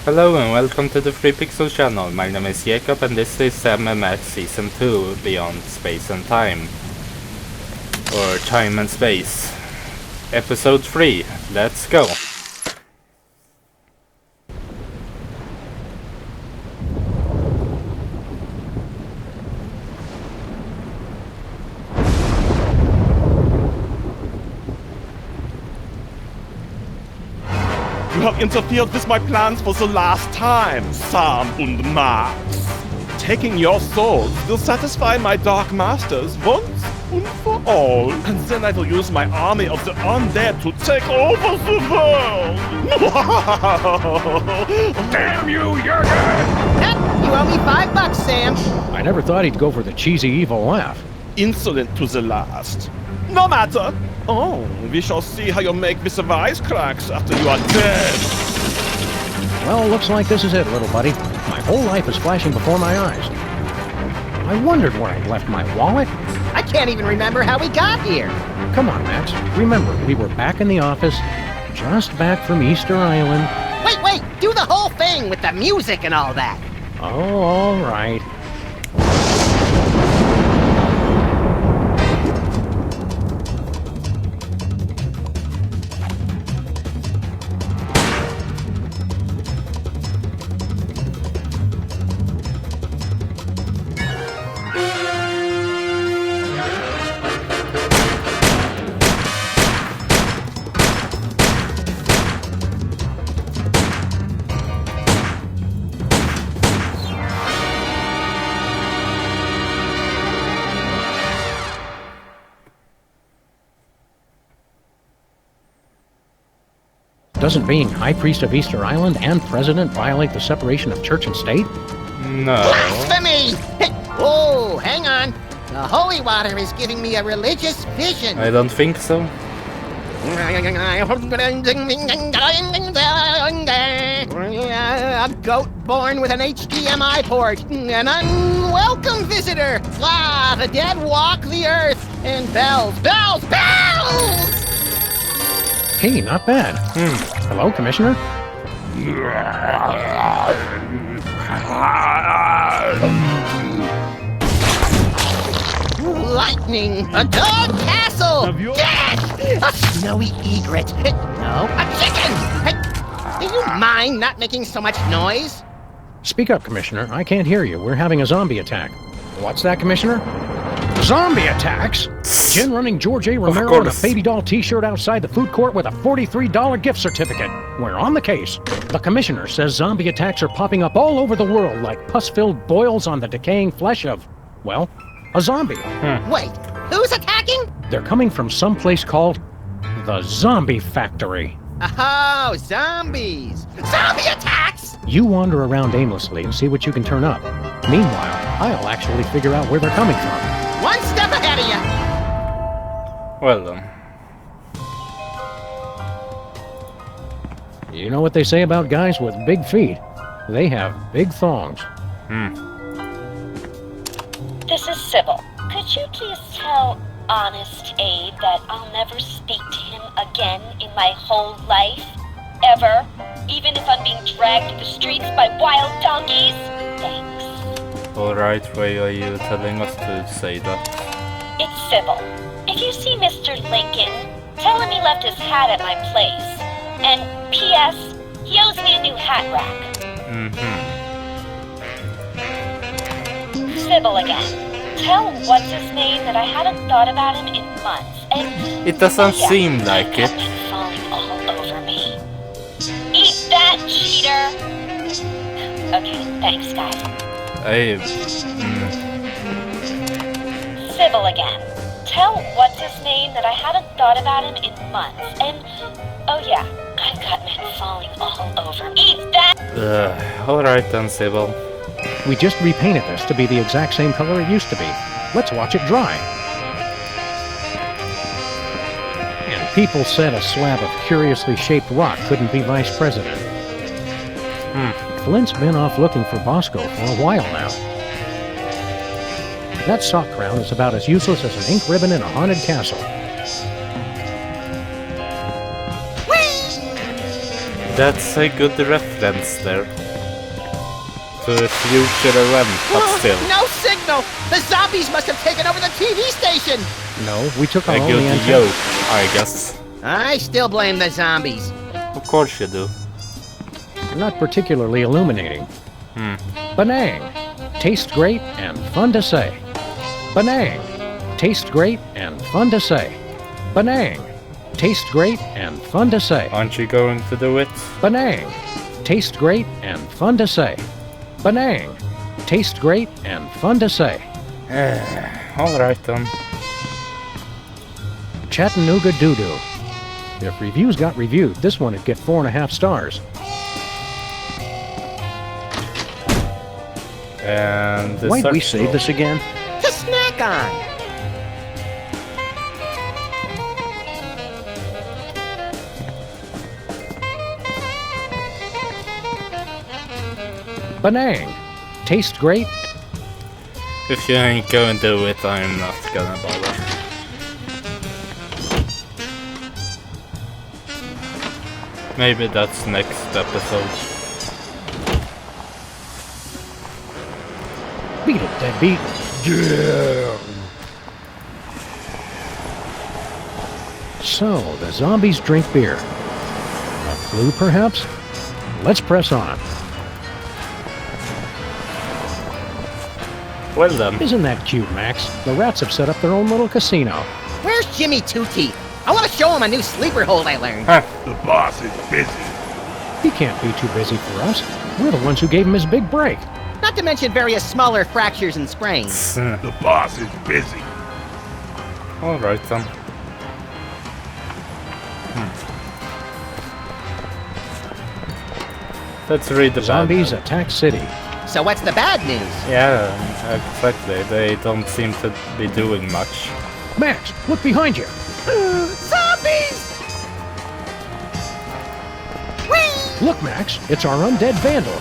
Hello and welcome to the Free Pixel channel. My name is Jacob and this is MMS Season 2 Beyond Space and Time. Or Time and Space. Episode 3. Let's go! You have interfered with my plans for the last time, Sam und Max. Taking your souls will satisfy my dark masters once and for all. And then I will use my army of the undead to take over the world. Damn you, Jürgen! You owe me $5, Sam. I never thought he'd go for the cheesy evil laugh. Insolent to the last. No matter. Oh, we shall see how you make with the wisecracks after you are dead. Well, looks like this is it, little buddy. My whole life is flashing before my eyes. I wondered where I'd left my wallet. I can't even remember how we got here. Come on, Max. Remember, we were back in the office, just back from Easter Island. Wait, do the whole thing with the music and all that. Oh, all right. Doesn't being High Priest of Easter Island and President violate the separation of church and state? No. Blasphemy! Oh, hang on. The holy water is giving me a religious vision. I don't think so. A goat born with an HDMI port. An unwelcome visitor. Ah, the dead walk the earth. And bells. Hey, not bad. Hello, Commissioner? Lightning! A dog castle! Yes! A snowy egret! No, a chicken! Do you mind not making so much noise? Speak up, Commissioner. I can't hear you. We're having a zombie attack. What's that, Commissioner? Zombie attacks? Jen running George A. Romero in a baby doll t-shirt outside the food court with a $43 gift certificate. We're on the case. The Commissioner says zombie attacks are popping up all over the world like pus-filled boils on the decaying flesh of, well, a zombie. Wait, who's attacking? They're coming from some place called the Zombie Factory. Oh, zombies! Zombie attacks! You wander around aimlessly and see what you can turn up. Meanwhile, I'll actually figure out where they're coming from. One step ahead of you! Well then. You know what they say about guys with big feet? They have big thongs. This is Sybil. Could you please tell Honest Abe that I'll never speak to him again in my whole life? Ever? Even if I'm being dragged through the streets by wild donkeys? Thanks. Alright, why are you telling us to say that? It's Sybil. If you see Mr. Lincoln, tell him he left his hat at my place. And P.S. he owes me a new hat rack. Sybil again. Tell what's-his-name that I haven't thought about him in months, and... It doesn't seem like it. I've been falling all over me. Eat that, cheater! Okay, thanks, guys. Sybil again. Tell what's-his-name that I haven't thought about him in months, and... oh yeah, I've got men falling all over me. Eat that! Alright then, Sybil. We just repainted this to be the exact same color it used to be. Let's watch it dry. And people said a slab of curiously shaped rock couldn't be vice president. Flint's been off looking for Bosco for a while now. That sock crown is about as useless as an ink ribbon in a haunted castle. That's a good reference there. To a future event, but still. No signal! The zombies must have taken over the TV station! No, we took our A only good antenna. joke, I guess. I still blame the zombies. Of course you do. Not particularly illuminating. Benang. Tastes great and fun to say. Benang. Tastes great and fun to say. Benang. Tastes great and fun to say. Aren't you going to do it? Benang. Tastes great and fun to say. Benang. Tastes great and fun to say. Alright then. Chattanooga doo-doo. If reviews got reviewed, this one would get 4.5 stars. And the Why'd we search save this again? To snack on! Benang. Tastes great. If you ain't gonna do it, I'm not gonna bother. Maybe that's next episode. Beat it, deadbeat. Yeah. So, the zombies drink beer. A flu, perhaps? Let's press on. Well then. Isn't that cute, Max? The rats have set up their own little casino. Where's Jimmy Two Teeth? I want to show him a new sleeper hold I learned. The boss is busy. He can't be too busy for us. We're the ones who gave him his big break. Not to mention various smaller fractures and sprains. The boss is busy. Alright then. Let's read the Zombies bad news. attack city. So what's the bad news? Yeah, exactly. They don't seem to be doing much. Max, look behind you. Zombies! Whee! Look, Max, it's our undead vandal.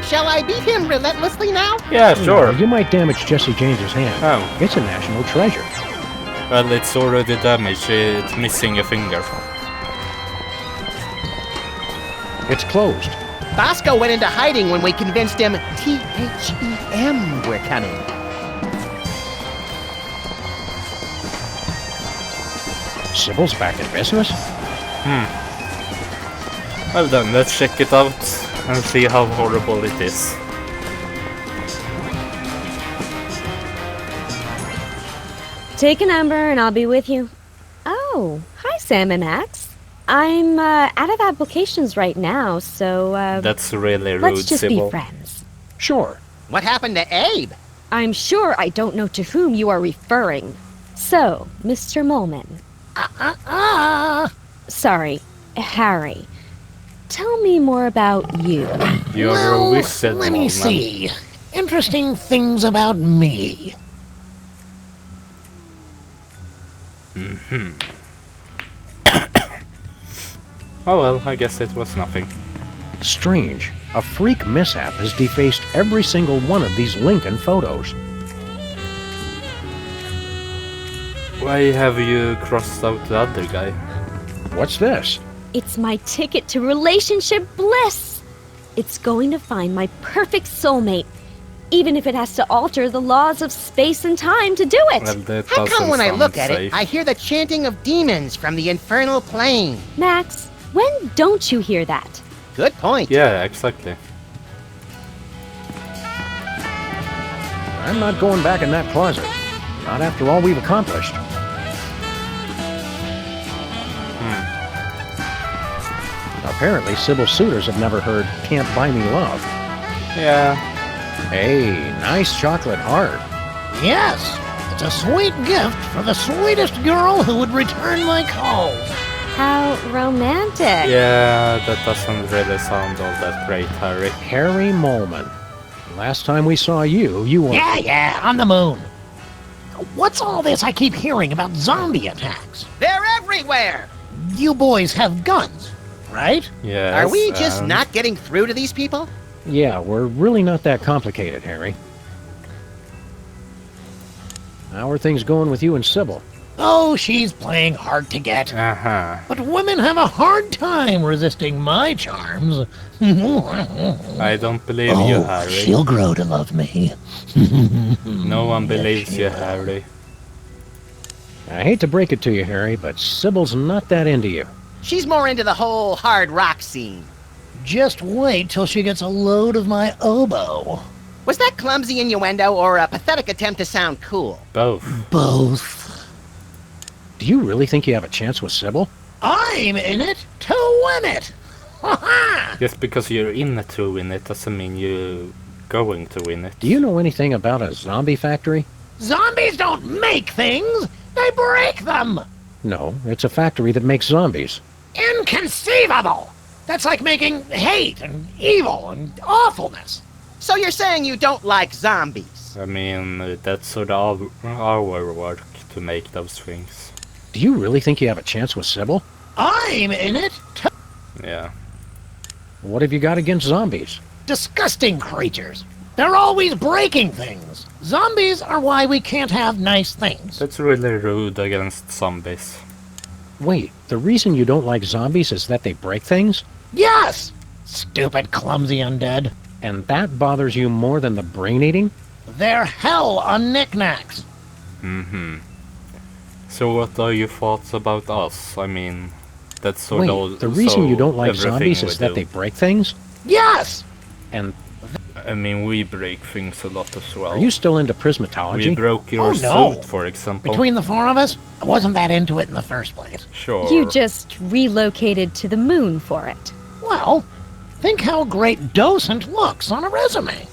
Shall I beat him relentlessly now? Yeah, sure. You might damage Jesse James's hand. Oh. It's a national treasure. Well, it's already damaged. It's missing a finger. It's closed. Bosco went into hiding when we convinced him THEM we're coming. Sybil's back in business? Well then, let's check it out and see how horrible it is. Take a number and I'll be with you. Oh, hi Sam and Max. I'm out of applications right now, so That's really rude, let's just Sybil. be friends. Sure. What happened to Abe? I'm sure I don't know to whom you are referring. So, Mr. Molman. Sorry, Harry. Tell me more about you. You're a wizard, let me Molman. see. Interesting things about me. Oh well, I guess it was nothing. Strange. A freak mishap has defaced every single one of these Lincoln photos. Why have you crossed out the other guy? What's this? It's my ticket to relationship bliss. It's going to find my perfect soulmate, even if it has to alter the laws of space and time to do it. Well, that How come doesn't when I sound look at safe. it, I hear the chanting of demons from the infernal plane? Max, when don't you hear that? Good point. Yeah, exactly. I'm not going back in that closet. Not after all we've accomplished. Apparently, Sybil suitors have never heard Can't Buy Me Love. Yeah. Hey, nice chocolate heart. Yes, it's a sweet gift for the sweetest girl who would return my calls. How romantic. Yeah, that doesn't really sound all that great, Harry. Harry Molman. Last time we saw you, you were... Yeah, on the moon. What's all this I keep hearing about zombie attacks? They're everywhere! You boys have guns, right? Yes, Are we just and- not getting through to these people? Yeah, we're really not that complicated, Harry. How are things going with you and Sybil? Oh, she's playing hard to get. Uh-huh. But women have a hard time resisting my charms. I don't believe you, Harry. She'll grow to love me. No one believes you, Harry. I hate to break it to you, Harry, but Sybil's not that into you. She's more into the whole hard rock scene. Just wait till she gets a load of my oboe. Was that clumsy innuendo or a pathetic attempt to sound cool? Both. Both. Do you really think you have a chance with Sybil? I'm in it to win it. Ha-ha! Just because you're in it to win it doesn't mean you're going to win it. Do you know anything about a zombie factory? Zombies don't make things, they break them. No, it's a factory that makes zombies. Inconceivable. That's like making hate and evil and awfulness. So you're saying you don't like zombies? I mean, that's sort of our work to make those things. Do you really think you have a chance with Sybil? I'm in it to... Yeah. What have you got against zombies? Disgusting creatures. They're always breaking things. Zombies are why we can't have nice things. That's really rude against zombies. Wait, the reason you don't like zombies is that they break things? Yes! Stupid, clumsy undead. And that bothers you more than the brain eating? They're hell on knickknacks. Mm-hmm. So what are your thoughts about us? I mean, that's sort Wait, of... the reason so you don't like everything zombies we is that do. they break things? Yes! And I mean, we break things a lot as well. are you still into We prismatology? broke your Oh, no. suit, for example. Between the four of us, I wasn't that into it in the first place. Sure. You just relocated to the moon for it. Well, think how great docent looks on a resume.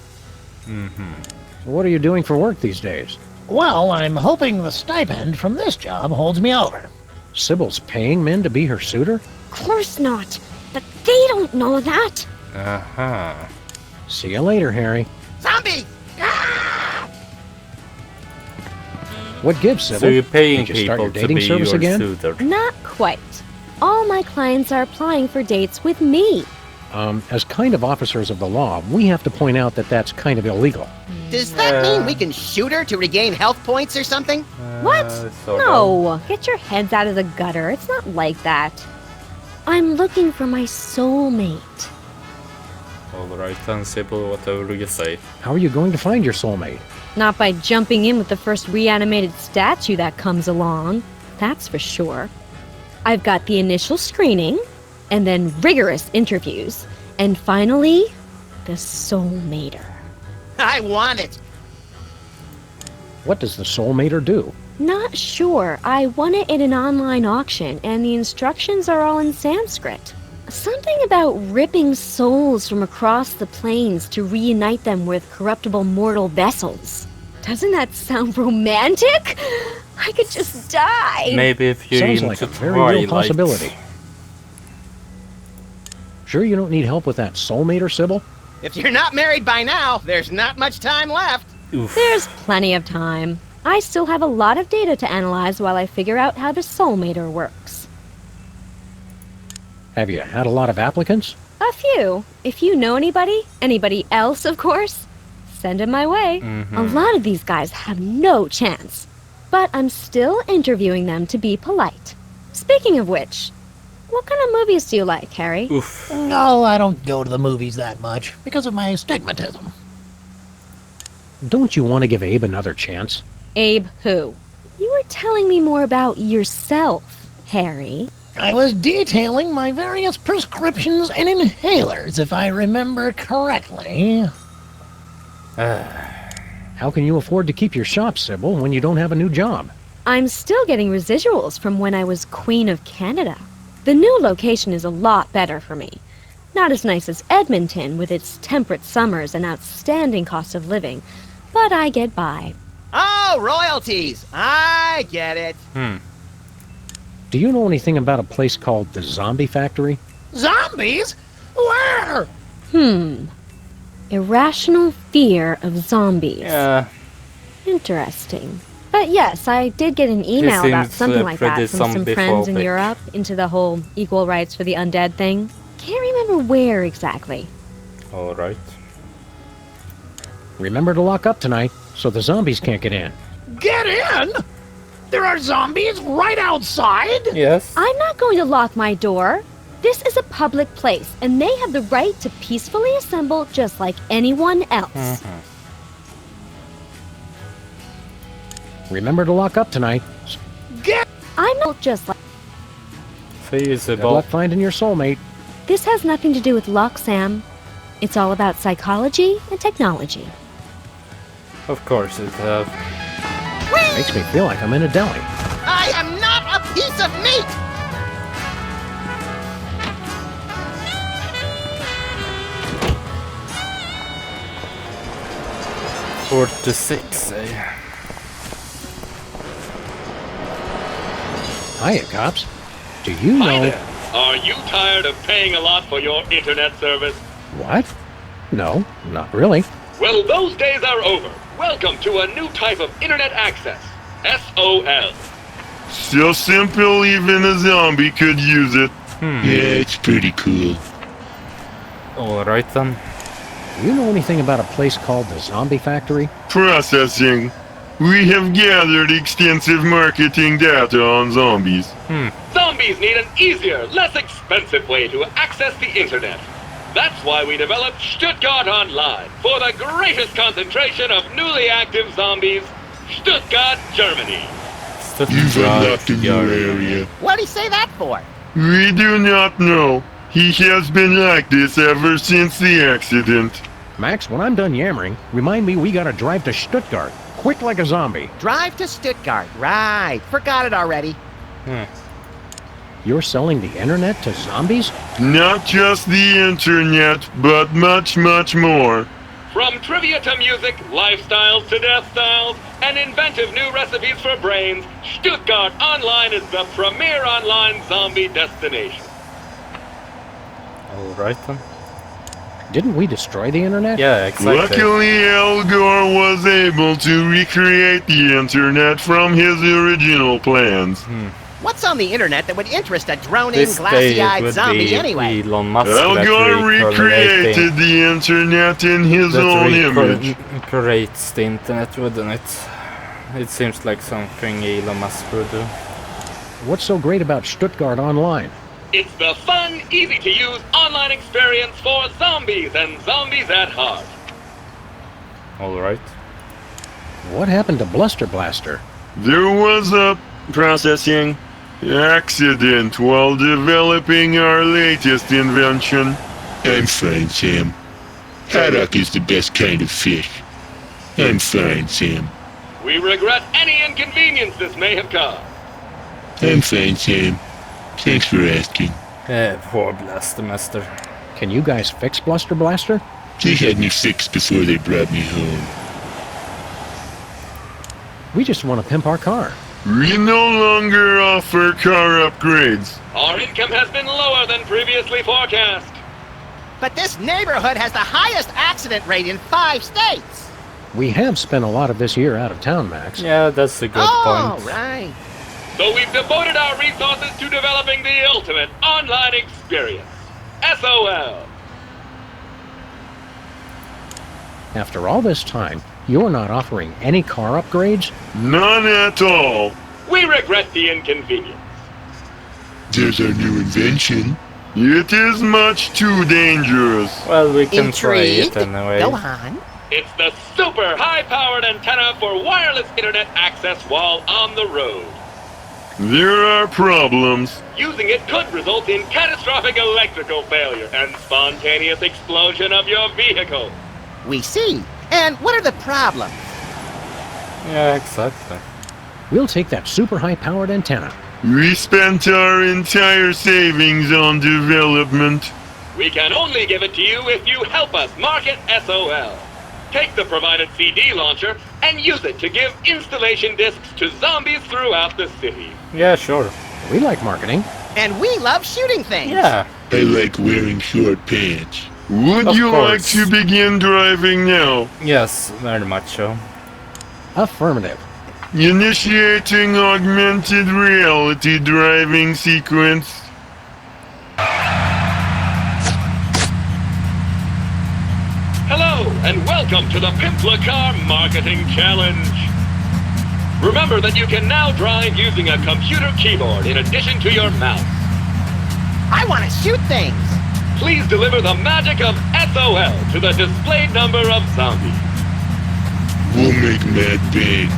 What are you doing for work these days? Well, I'm hoping the stipend from this job holds me over. Sybil's paying men to be her suitor? Of course not. But they don't know that. Uh-huh. See you later, Harry. Zombie! What gives, Sybil? So you're paying Did you start people your to dating be service your again? suitor. Not quite. All my clients are applying for dates with me. As kind of officers of the law, we have to point out that that's kind of illegal. Does that mean we can shoot her to regain health points or something? What? Sort of. No. Get your heads out of the gutter. It's not like that. I'm looking for my soulmate. Alright then, Sybil, whatever you say. How are you going to find your soulmate? Not by jumping in with the first reanimated statue that comes along. That's for sure. I've got the initial screening, and then rigorous interviews, and finally, the soulmater. I want it. What does the soulmater do? Not sure. I won it in an online auction, and the instructions are all in Sanskrit. Something about ripping souls from across the plains to reunite them with corruptible mortal vessels. Doesn't that sound romantic? I could just die. Maybe if you're Sounds into like a very Twilight. real possibility. Sure you don't need help with that soulmater, Sybil? If you're not married by now, there's not much time left. Oof. There's plenty of time. I still have a lot of data to analyze while I figure out how the soulmater works. Have you had a lot of applicants? A few. If you know anybody else, of course, send them my way. A lot of these guys have no chance. But I'm still interviewing them to be polite. Speaking of which, what kind of movies do you like, Harry? Oof. No, I don't go to the movies that much because of my astigmatism. Don't you want to give Abe another chance? Abe who? You were telling me more about yourself, Harry. I was detailing my various prescriptions and inhalers, if I remember correctly. How can you afford to keep your shop, Sybil, when you don't have a new job? I'm still getting residuals from when I was Queen of Canada. The new location is a lot better for me. Not as nice as Edmonton with its temperate summers and outstanding cost of living, but I get by. Oh, royalties. I get it. Do you know anything about a place called the Zombie Factory? Zombies? Where? Irrational fear of zombies. Yeah. Interesting. But yes, I did get an email about seems, something like that pretty from some friends in zombie-phobic. Europe into the whole equal rights for the undead thing. Can't remember where exactly. Alright. Remember to lock up tonight, so the zombies can't get in. Get in? There are zombies right outside? Yes. I'm not going to lock my door. This is a public place, and they have the right to peacefully assemble just like anyone else. Remember to lock up tonight. I'm not just like... Good Feasible. luck finding your soulmate. This has nothing to do with luck, Sam. It's all about psychology and technology. Of course it have. Makes me feel like I'm in a deli. I am not a piece of meat! 46, eh? Hiya, cops. Do you Hi know... there. Are you tired of paying a lot for your internet service? What? No, not really. Well, those days are over. Welcome to a new type of internet access. SOL. So simple even a zombie could use it. Yeah, it's pretty cool. Alright then. Do you know anything about a place called the Zombie Factory? Processing. We have gathered extensive marketing data on zombies. Zombies need an easier, less expensive way to access the internet. That's why we developed Stuttgart Online for the greatest concentration of newly active zombies. Stuttgart, Germany. You've unlocked a new area. What'd he say that for? We do not know. He has been like this ever since the accident. Max, when I'm done yammering, remind me we gotta drive to Stuttgart. Quick like a zombie. Drive to Stuttgart. Right. Forgot it already. You're selling the internet to zombies? Not just the internet, but much, much more. From trivia to music, lifestyles to death styles, and inventive new recipes for brains, Stuttgart Online is the premier online zombie destination. Alright then. Didn't we destroy the internet? Yeah, exactly. Luckily, Al Gore was able to recreate the internet from his original plans. What's on the internet that would interest a droning, This day it glassy-eyed would zombie be anyway? Elon Musk Al that Gore recreated the internet in his own image. Creates the internet, wouldn't it? It seems like something Elon Musk would do. What's so great about Stuttgart Online? It's the fun, easy-to-use online experience for zombies and zombies at heart. Alright. What happened to Bluster Blaster? There was a processing accident while developing our latest invention. I'm fine, Sam. Haddock is the best kind of fish. I'm fine, Sam. We regret any inconvenience this may have caused. I'm fine, Sam. Thanks for asking. Poor Blaster Master. Can you guys fix Bluster Blaster? They had me fixed before they brought me home. We just want to pimp our car. We no longer offer car upgrades. Our income has been lower than previously forecast. But this neighborhood has the highest accident rate in 5 states. We have spent a lot of this year out of town, Max. Yeah, that's a good point. Right. So we've devoted our resources to developing the ultimate online experience. SOL. After all this time, you're not offering any car upgrades? None at all. We regret the inconvenience. There's our new invention. It is much too dangerous. Well, we can try Intrigued? it anyway. Go on. It's the super high-powered antenna for wireless internet access while on the road. There are problems. Using it could result in catastrophic electrical failure and spontaneous explosion of your vehicle. We see. And what are the problems? Yeah, exactly. We'll take that super high-powered antenna. We spent our entire savings on development. We can only give it to you if you help us market SOL. Take the provided CD launcher and use it to give installation discs to zombies throughout the city. Yeah, sure. We like marketing. And we love shooting things. Yeah. I like wearing short pants. Would Of you like course. to begin driving now? Yes, very much so. Affirmative. Initiating augmented reality driving sequence. Hello, and welcome to the Pimpla Car Marketing Challenge. Remember that you can now drive using a computer keyboard in addition to your mouse. I want to shoot things. Please deliver the magic of SOL to the displayed number of zombies. We'll make Matt big.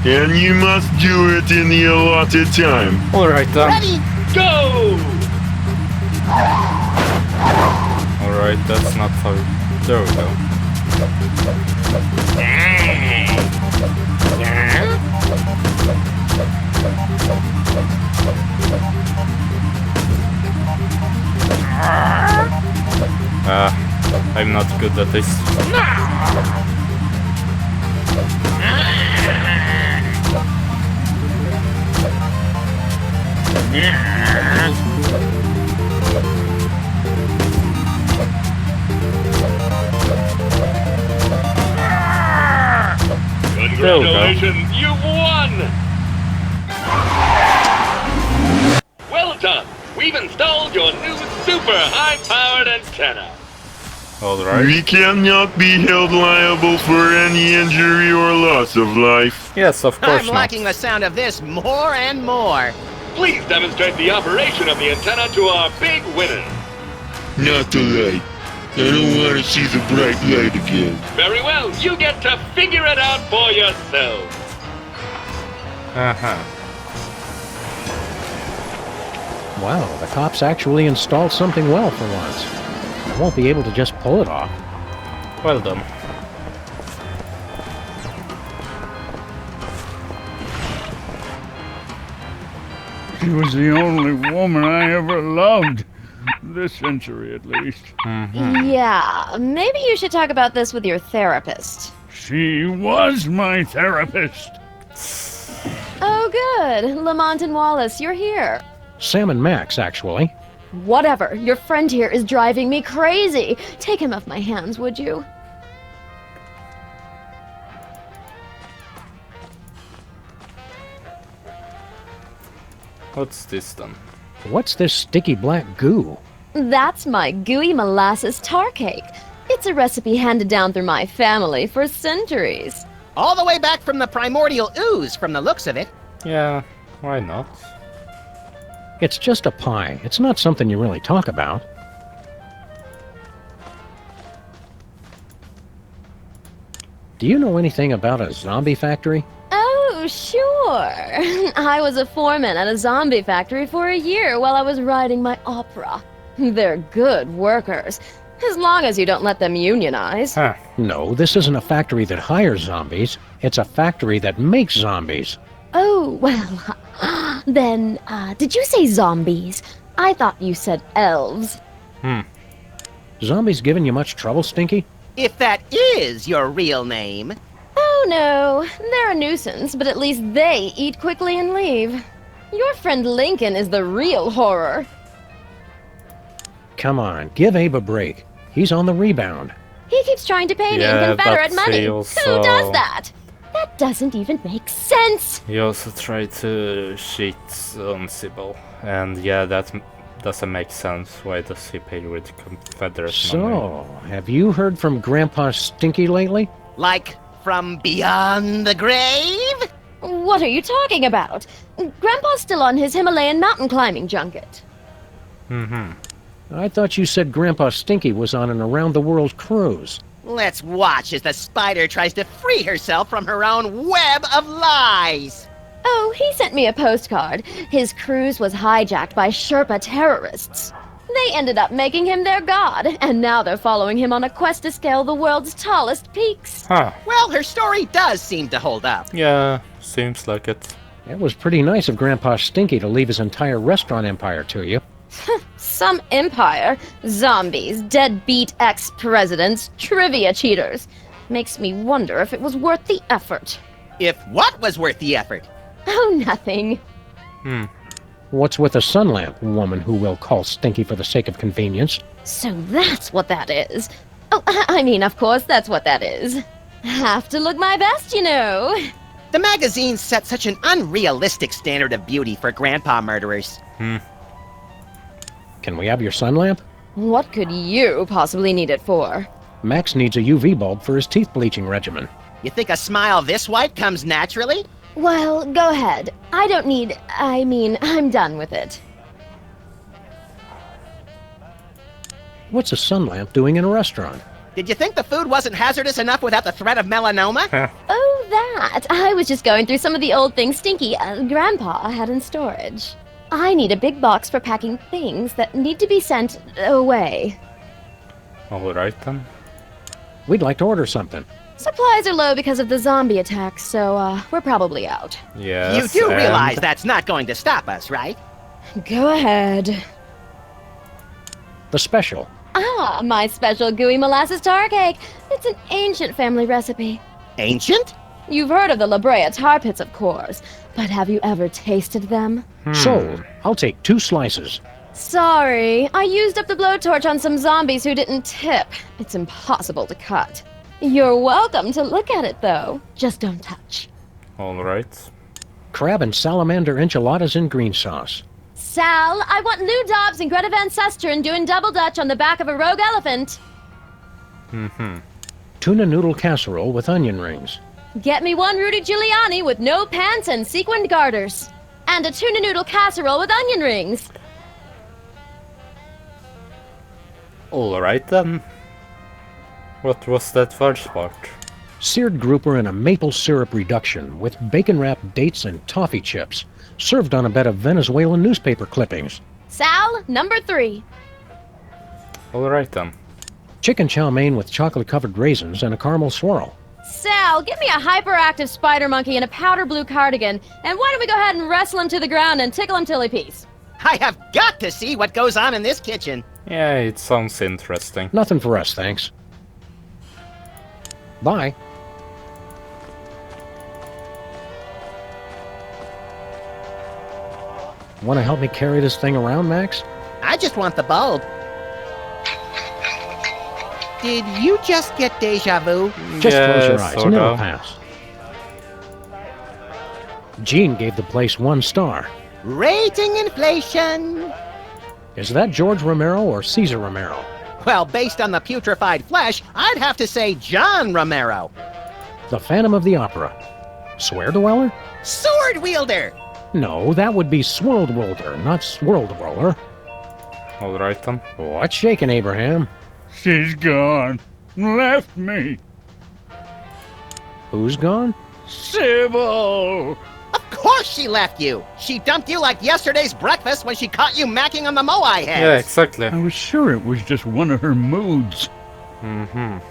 And you must do it in the allotted time. Alright then. Ready? Go! Alright, that's not how... There we go. I'm not good at this. Congratulations, you've won! Well done! We've installed your new super high-powered antenna. Alright. We cannot be held liable for any injury or loss of life. Yes, of course I'm not. liking the sound of this more and more. Please demonstrate the operation of the antenna to our big winner. Not the light. I don't want to see the bright light again. Very well, you get to figure it out for yourself. Uh-huh. Wow, the cops actually installed something well for once. I won't be able to just pull it off. Well done. She was the only woman I ever loved. This century, at least. Yeah, maybe you should talk about this with your therapist. She was my therapist. Oh, good. Lamont and Wallace, you're here. Sam and Max, actually. Whatever. Your friend here is driving me crazy. Take him off my hands, would you? What's this then? What's this sticky black goo? That's my gooey molasses tar cake. It's a recipe handed down through my family for centuries. All the way back from the primordial ooze, from the looks of it. Yeah, why not? It's just a pie. It's not something you really talk about. Do you know anything about a zombie factory? Oh, sure. I was a foreman at a zombie factory for a year while I was writing my opera. They're good workers, as long as you don't let them unionize. Huh. No, this isn't a factory that hires zombies. It's a factory that makes zombies. Oh, well, then, did you say zombies? I thought you said elves. Zombies giving you much trouble, Stinky? If that is your real name. Oh, no. They're a nuisance, but at least they eat quickly and leave. Your friend Lincoln is the real horror. Come on, give Abe a break. He's on the rebound. He keeps trying to pay me in Yeah, Confederate but money. he Who also- does that? That doesn't even make sense. He also tried to cheat on Sybil. And yeah, that doesn't make sense. Why does he pay with Confederate money? So, have you heard from Grandpa Stinky lately? Like, from beyond the grave? What are you talking about? Grandpa's still on his Himalayan mountain climbing junket. I thought you said Grandpa Stinky was on an around-the-world cruise. Let's watch as the spider tries to free herself from her own web of lies. Oh, he sent me a postcard. His cruise was hijacked by Sherpa terrorists. They ended up making him their god, and now they're following him on a quest to scale the world's tallest peaks. Huh. Well, her story does seem to hold up. Yeah, seems like it. It was pretty nice of Grandpa Stinky to leave his entire restaurant empire to you. Some empire. Zombies, deadbeat ex-presidents, trivia cheaters. Makes me wonder if it was worth the effort. If what was worth the effort? Oh, nothing. What's with a sun lamp, woman who will call Stinky for the sake of convenience? So that's what that is. Oh, I mean, of course, that's what that is. Have to look my best, you know. The magazine set such an unrealistic standard of beauty for grandpa murderers. Can we have your sun lamp? What could you possibly need it for? Max needs a UV bulb for his teeth bleaching regimen. You think a smile this white comes naturally? Well, go ahead. I'm done with it. What's a sun lamp doing in a restaurant? Did you think the food wasn't hazardous enough without the threat of melanoma? Oh, that. I was just going through some of the old things Stinky, Grandpa, had in storage. I need a big box for packing things that need to be sent away. Alright then. We'd like to order something. Supplies are low because of the zombie attack, so, we're probably out. Yes, You do and- realize that's not going to stop us, right? Go ahead. The special. Ah, my special gooey molasses tar cake. It's an ancient family recipe. Ancient? You've heard of the La Brea tar pits, of course, but have you ever tasted them? Sold. I'll take 2 slices. Sorry, I used up the blowtorch on some zombies who didn't tip. It's impossible to cut. You're welcome to look at it, though. Just don't touch. Alright. Crab and salamander enchiladas in green sauce. Sal, I want Lou Dobbs and Greta Van Susteren doing double dutch on the back of a rogue elephant. Tuna noodle casserole with onion rings. Get me one Rudy Giuliani with no pants and sequined garters. And a tuna noodle casserole with onion rings. Alright then. What was that first part? Seared grouper in a maple syrup reduction with bacon-wrapped dates and toffee chips. Served on a bed of Venezuelan newspaper clippings. Sal, number 3. Alright then. Chicken chow mein with chocolate-covered raisins and a caramel swirl. Sal, get me a hyperactive spider monkey in a powder blue cardigan, and why don't we go ahead and wrestle him to the ground and tickle him till he pees? I have got to see what goes on in this kitchen. Yeah, it sounds interesting. Nothing for us, thanks. Bye. Want to help me carry this thing around, Max? I just want the bulb. Did you just get deja vu? Just close your eyes sort and it'll of. pass. Gene gave the place 1 star. Rating inflation. Is that George Romero or Caesar Romero? Well, based on the putrefied flesh, I'd have to say John Romero. The Phantom of the Opera. Swear Dweller? Sword wielder. No, that would be Swirled-Wilder, not Swirled-Roller. Alright then. What's shaking, Abraham? She's gone. Left me. Who's gone? Sybil! Of course she left you. She dumped you like yesterday's breakfast when she caught you macking on the Moai heads. Yeah, exactly. I was sure it was just one of her moods. Come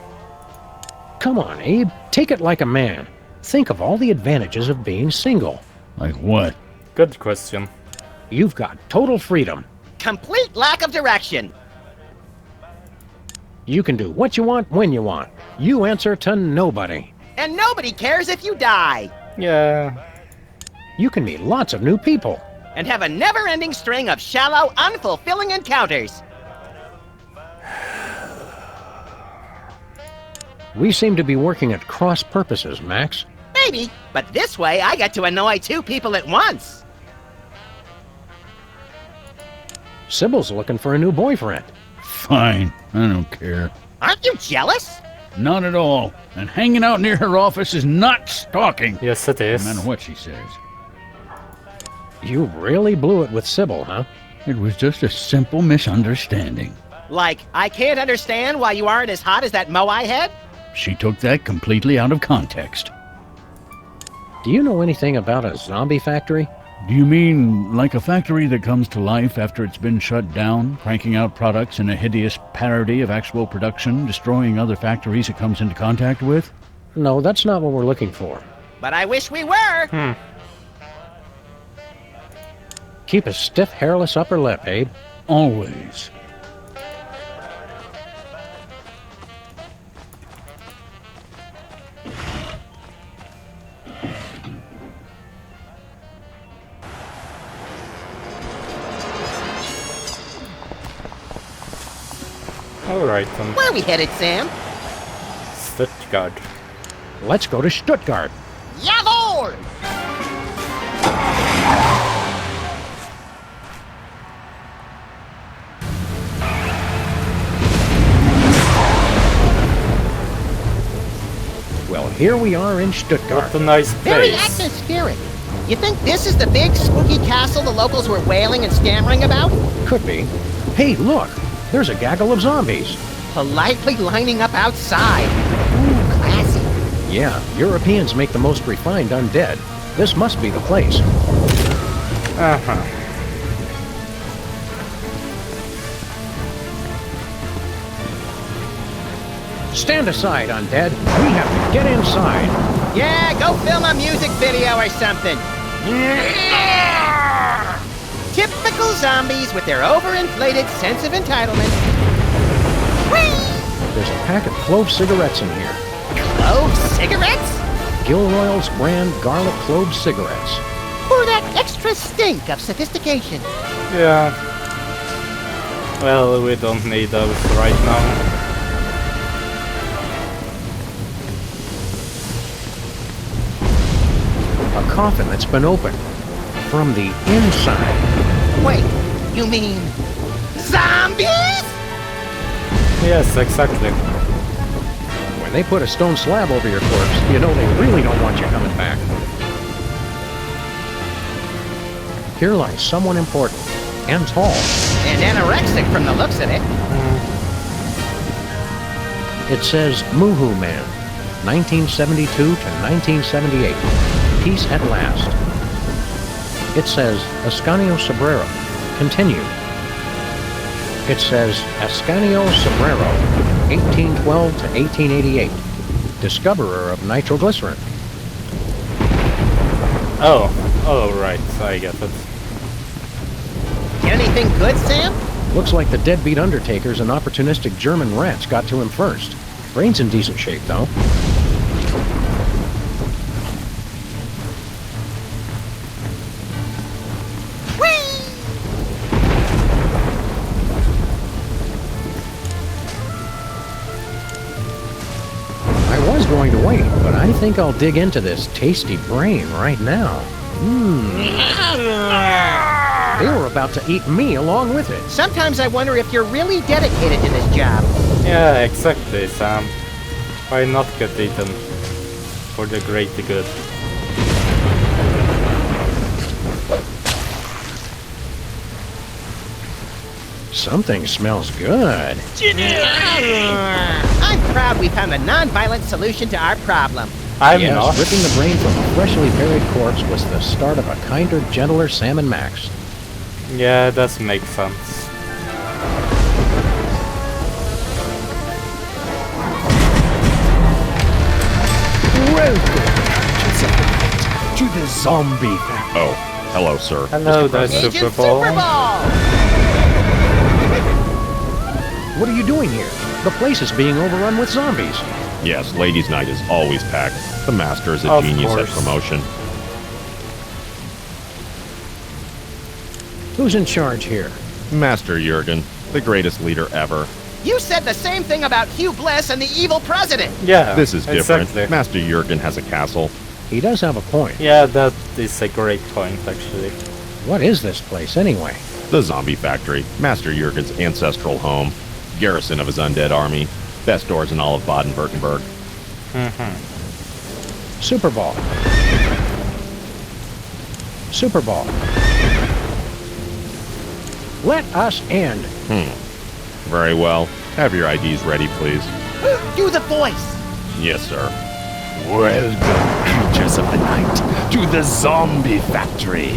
on, Abe. Take it like a man. Think of all the advantages of being single. Like what? Good question. You've got total freedom. Complete lack of direction. You can do what you want when you want. You answer to nobody. And nobody cares if you die. Yeah. You can meet lots of new people. And have a never-ending string of shallow, unfulfilling encounters. We seem to be working at cross purposes, Max. Maybe, but this way I get to annoy 2 people at once. Sybil's looking for a new boyfriend. Fine. I don't care. Aren't you jealous? Not at all. And hanging out near her office is not stalking. Yes, it No is. matter what she says. You really blew it with Sybil, huh? It was just a simple misunderstanding. Like, I can't understand why you aren't as hot as that Moai head? She took that completely out of context. Do you know anything about a zombie factory? Do you mean like a factory that comes to life after it's been shut down, cranking out products in a hideous parody of actual production, destroying other factories it comes into contact with? No, that's not what we're looking for. But I wish we were. Keep a stiff, hairless upper lip, Abe. Always. Alright then. Where are we headed, Sam? Stuttgart. Let's go to Stuttgart. Jawohl! Well, here we are in What Stuttgart. a nice Very place. atmospheric. You think this is the big spooky castle the locals were wailing and stammering about? Could be. Hey, look! There's a gaggle of zombies. Politely lining up outside. Ooh, classy. Yeah, Europeans make the most refined undead. This must be the place. Uh-huh. Stand aside, undead. We have to get inside. Yeah, go film a music video or something. Typical zombies with their overinflated sense of entitlement. Whee! There's a pack of clove cigarettes in here. Clove cigarettes? Gilroy's brand garlic clove cigarettes. For that extra stink of sophistication. Yeah. Well, we don't need those right now. A coffin that's been opened from the inside. Wait, you mean zombies? Yes, exactly. When they put a stone slab over your corpse, you know they really don't want you coming back. Here lies someone important and tall. And anorexic from the looks of it. It says Moohoo Man, 1972 to 1978. Peace at last. It says Ascanio Sobrero, continued. It says Ascanio Sobrero, 1812 to 1888, discoverer of nitroglycerin. Oh, right, I get it. Get anything good, Sam? Looks like the deadbeat undertakers and opportunistic German rats got to him first. Brain's in decent shape, though. I was going to wait, but I think I'll dig into this tasty brain right now. They were about to eat me along with it. Sometimes I wonder if you're really dedicated to this job. Yeah, exactly, Sam. Why not get eaten? For the greater good. Something smells good. I'm proud we found a non-violent solution to our problem. I'm Yes, not. ripping the brain from a freshly buried corpse was the start of a kinder, gentler Sam and Max. Yeah, it does make sense. To the zombie factory. Oh, hello, sir. Hello there, Agent Super Bowl. Super Bowl! What are you doing here? The place is being overrun with zombies. Yes, ladies' night is always packed. The master is a Of genius course. at promotion. Who's in charge here? Master Jurgen, the greatest leader ever. You said the same thing about Hugh Bliss and the evil president. Yeah, This is different. exactly. Master Jurgen has a castle. He does have a point. Yeah, that is a great point, actually. What is this place, anyway? The zombie factory. Master Jurgen's ancestral home. Garrison of his undead army. Best doors in all of Baden-Württemberg. Super Bowl. Super Bowl. Let us end. Very well. Have your IDs ready, please. Do the voice. Yes, sir. Welcome, creatures of the night, to the zombie factory.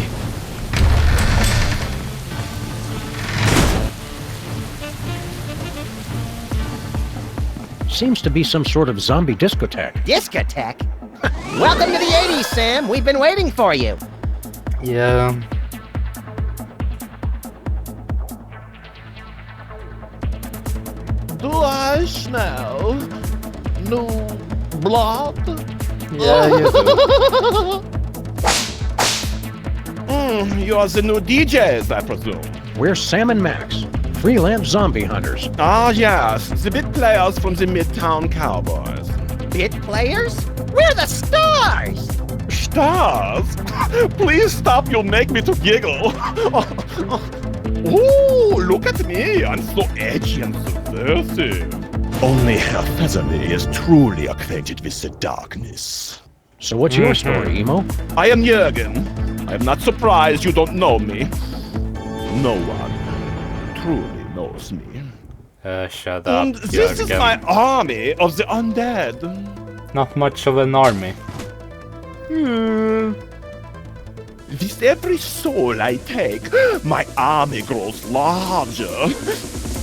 Seems to be some sort of zombie discotheque. Discotheque? Welcome to the 80s, Sam. We've been waiting for you. Yeah. Do I smell new blood? Yeah, you do. You're the new DJs, I presume. We're Sam and Max, freelance zombie hunters. Ah, yes, the bit players from the Midtown Cowboys. Bit players? We're the stars! Stars? Please stop, you'll make me to giggle. Ooh, look at me, I'm so edgy and subversive. Only Herr Featherly is truly acquainted with the darkness. So what's your story, Emo? I am Jürgen. I am not surprised you don't know me. No one truly knows me. Shut up, And this is my Jürgen. army of the undead. Not much of an army. With every soul I take, my army grows larger.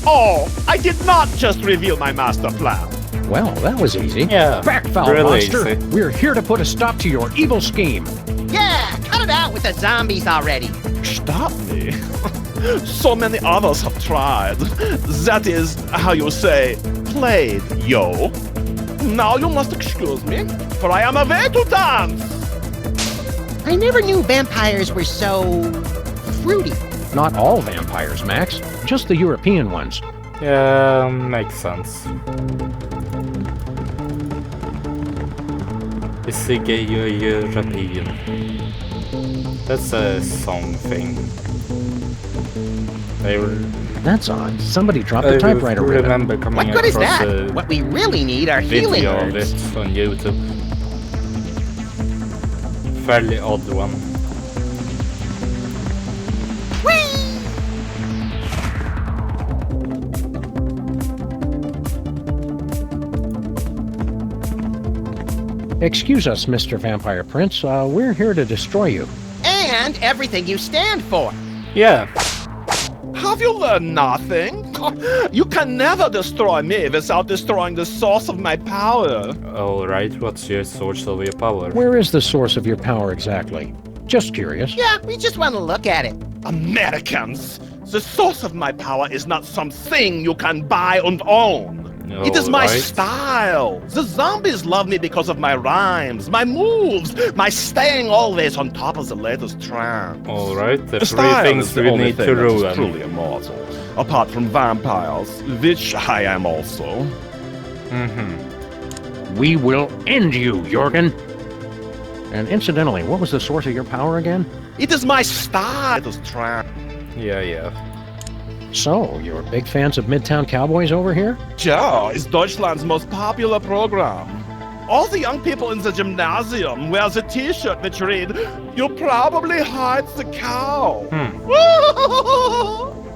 Oh, I did not just reveal my master plan. Well, that was easy. Yeah, Back foul, really monster. easy. We're here to put a stop to your evil scheme. Yeah, cut it out with the zombies already. Stop me. So many others have tried. That is how you say, played, yo. Now you must excuse me, for I am away to dance. I never knew vampires were so fruity. Not all vampires, Max. Just the European ones. Yeah, makes sense. Is the gay European? That's a song thing. That's odd. Somebody dropped the typewriter ribbon. remember coming What good is across that? a What we really need are healing video of herbs. it on YouTube. Fairly odd one. Excuse us, Mr. Vampire Prince. We're here to destroy you. And everything you stand for. Yeah. Have you learned nothing? You can never destroy me without destroying the source of my power. Alright, what's your source of your power? Where is the source of your power exactly? Just curious. Yeah, we just want to look at it. Americans! The source of my power is not something you can buy and own. It is my Alright. style. The zombies love me because of my rhymes, my moves, my staying always on top of the latest trend. Alright, the The three style things is the we only need thing to that is ruin. truly immortal, apart from vampires, which I am also. We will end you, Jorgen. And incidentally, what was the source of your power again? It is my style. Latest trend. Yeah. So, you're big fans of Midtown Cowboys over here? Ja is Deutschland's most popular program. All the young people in the gymnasium wear the t-shirt which read, "You probably hide the cow."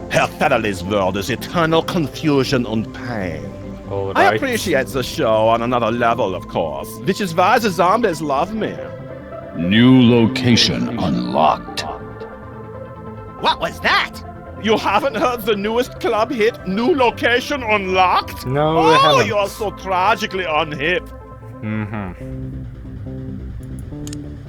Herr Federley's world is eternal confusion and pain. I Alright. appreciate the show on another level, of course, which is why the zombies love me. New location unlocked. What was that? You haven't heard the newest club hit, New Location Unlocked? No, we Oh, haven't. you are so tragically unhip.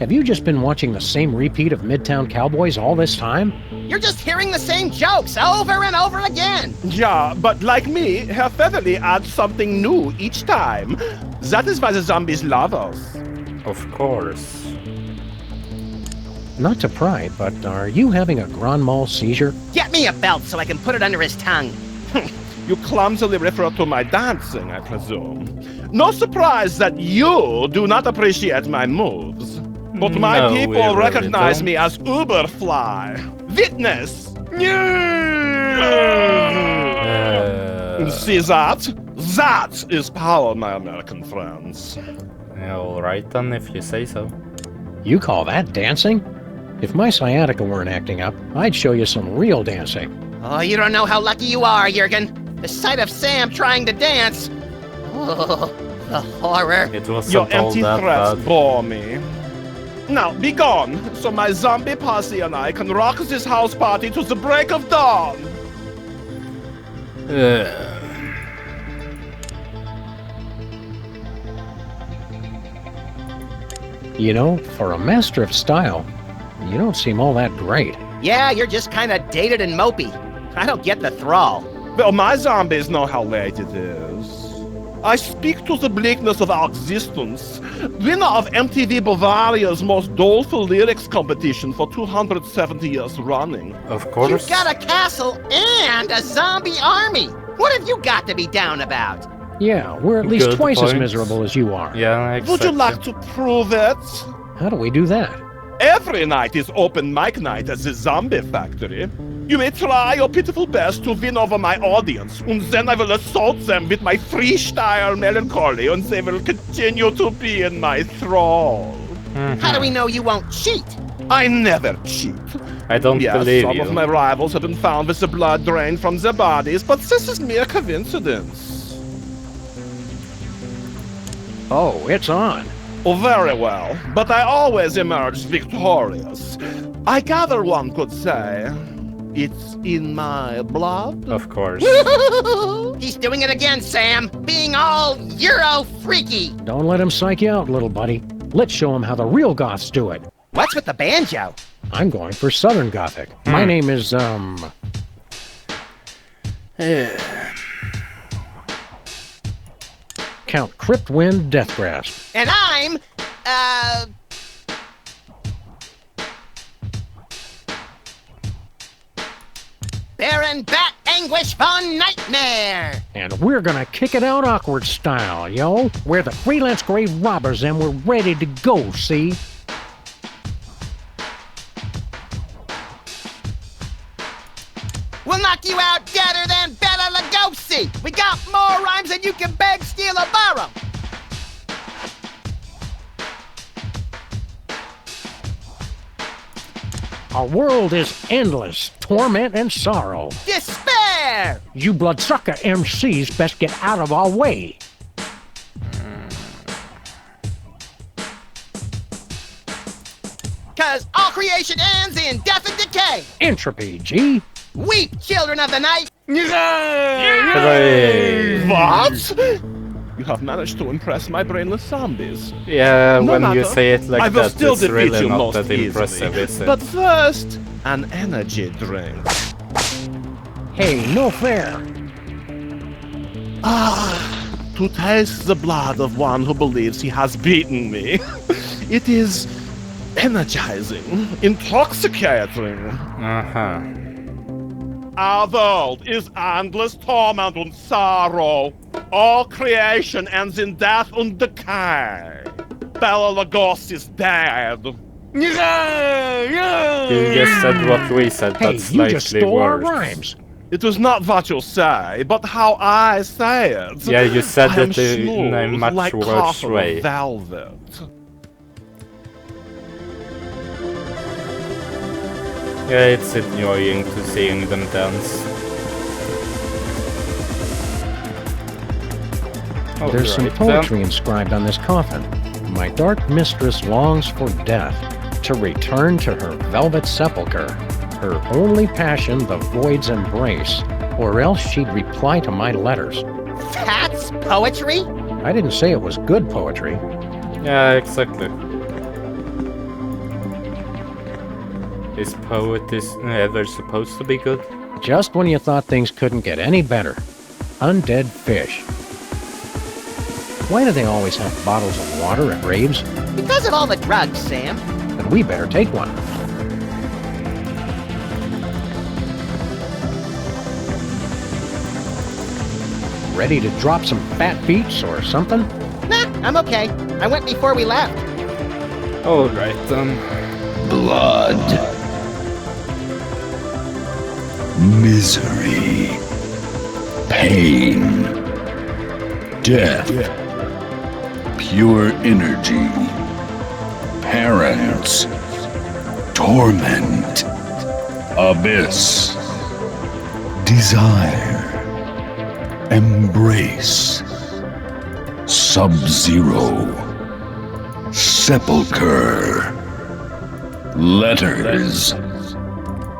Have you just been watching the same repeat of Midtown Cowboys all this time? You're just hearing the same jokes over and over again. Yeah, but like me, Herr Featherly adds something new each time. That is why the zombies love us. Of course. Not to pry, but are you having a grand mal seizure? Get me a belt so I can put it under his tongue. You clumsily refer to my dancing, I presume. No surprise that you do not appreciate my moves. But my No, we people really recognize don't. me as Uberfly. Witness! See that? That is power, my American friends. Alright then, if you say so. You call that dancing? If my sciatica weren't acting up, I'd show you some real dancing. Oh, you don't know how lucky you are, Jurgen. The sight of Sam trying to dance. Oh, the horror. It wasn't Your all empty that threats bad. bore me. Now, be gone, so my zombie posse and I can rock this house party to the break of dawn. You know, for a master of style, you don't seem all that great. Yeah, you're just kind of dated and mopey. I don't get the thrall. Well, my zombies know how late it is. I speak to the bleakness of our existence. Winner of MTV Bavaria's most doleful lyrics competition for 270 years running. Of course. You've got a castle and a zombie army. What have you got to be down about? Yeah, we're at least Good twice as point. miserable as you are. Yeah, I Would you accept like to prove it? How do we do that? Every night is open mic night at the Zombie Factory. You may try your pitiful best to win over my audience, and then I will assault them with my freestyle melancholy, and they will continue to be in my thrall. How do we know you won't cheat? I never cheat. I don't believe some you. of my rivals have been found with the blood drained from their bodies, but this is mere coincidence. Oh, it's on. Oh, very well, but I always emerge victorious. I gather one could say it's in my blood. Of course. He's doing it again, Sam. Being all Euro freaky. Don't let him psych you out, little buddy. Let's show him how the real goths do it. What's with the banjo? I'm going for Southern Gothic. My name is, Count Cryptwind Deathgrasp. And I'm, Baron Bat Anguish Von Nightmare. And we're gonna kick it out awkward style, yo. We're the freelance grave robbers and we're ready to go, see? We'll knock you out deader than Bela Lugosi. We got more rhymes than you can beg, steal, or borrow. Our world is endless, torment and sorrow. Despair! You bloodsucker MCs best get out of our way. Cause all creation ends in death and decay. Entropy, G. Weep, children of the night. Hooray! What? You have managed to impress my brainless zombies. Yeah, No when you matter. say it I like will that, still it's defeat really you not most that impressive, easily. is it? But first, an energy drink. Hey, no fair. To taste the blood of one who believes he has beaten me. It is energizing, intoxicating. Uh-huh. Our world is endless torment and sorrow. All creation ends in death and decay. Bela Lugosi is dead. You just said what we said, Hey, but you slightly just stole our worse. rhymes. It was not what you say, but how I say it. Yeah, you said I am it in a smooth much like worse cotton way. velvet. Yeah, it's annoying to seeing them dance. There's some Alright, poetry inscribed on this coffin. My dark mistress longs for death, to return to her velvet sepulchre. Her only passion the void's embrace, or else she'd reply to my letters. That's poetry? I didn't say it was good poetry. Yeah, exactly. Is poetry ever supposed to be good? Just when you thought things couldn't get any better. Undead fish. Why do they always have bottles of water at raves? Because of all the drugs, Sam. Then we better take one. Ready to drop some fat beats or something? Nah, I'm okay. I went before we left. Alright, Blood. Misery. Pain. Death. Pure energy. Parents. Torment. Abyss. Desire. Embrace. Sub-Zero. Sepulchre. Letters.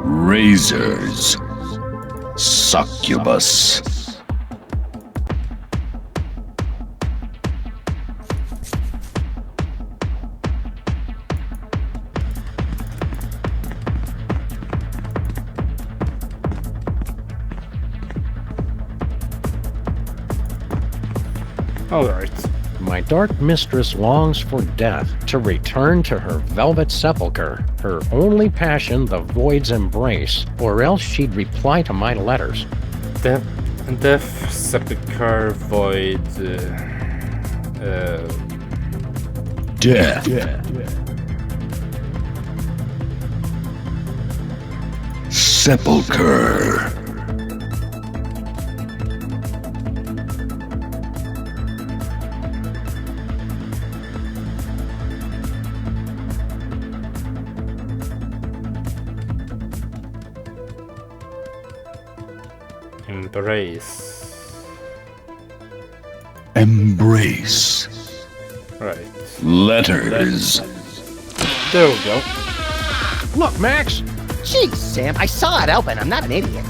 Razors. Succubus. alright. My dark mistress longs for death, to return to her velvet sepulchre. Her only passion the void's embrace, or else she'd reply to my letters. Death, sepulchre, void... Death. sepulcher. Embrace. Embrace. Right. Letters. There we go. Look, Max! Jeez, Sam, I saw it open. I'm not an idiot.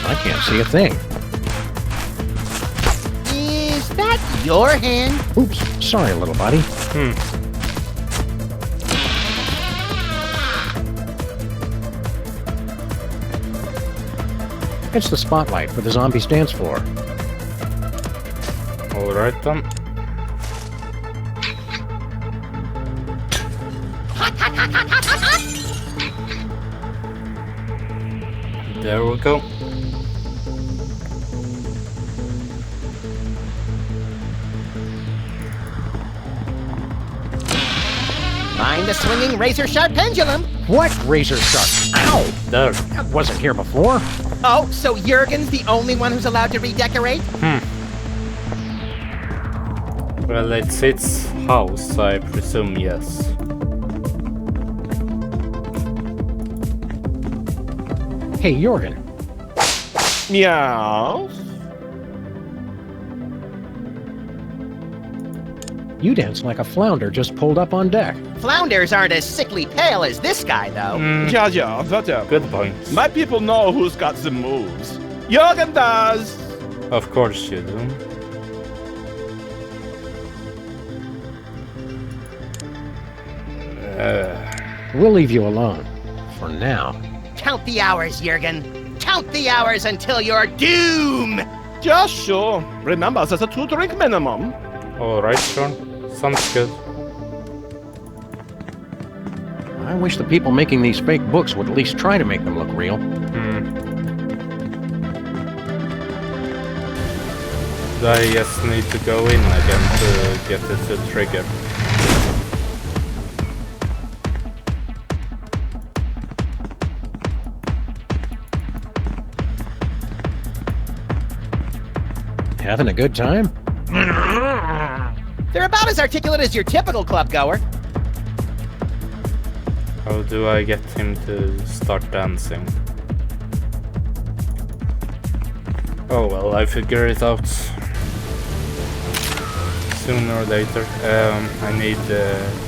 I can't see a thing. Is that your hand? Oops, sorry, little buddy. It's the spotlight for the zombies dance floor. Alright then. There we go. Mind the swinging razor-sharp pendulum. What razor sharp? Ow! There. That wasn't here before. Oh, so Jurgen's the only one who's allowed to redecorate? Well, it's its house, so I presume yes. Hey, Jorgen. Meow. You dance like a flounder just pulled up on deck. Flounders aren't as sickly pale as this guy, though. Yeah, but Good point. my people know who's got the moves. Jurgen does. Of course you do. We'll leave you alone. For now. Count the hours, Jurgen. Count the hours until your doom! Yeah, sure. Remember, there's a 2-drink minimum. Alright, sure. Sounds good. I wish the people making these fake books would at least try to make them look real. I just need to go in again to get it to trigger. Having a good time? They're about as articulate as your typical club goer. How do I get him to start dancing? Oh well, I figure it out sooner or later. I need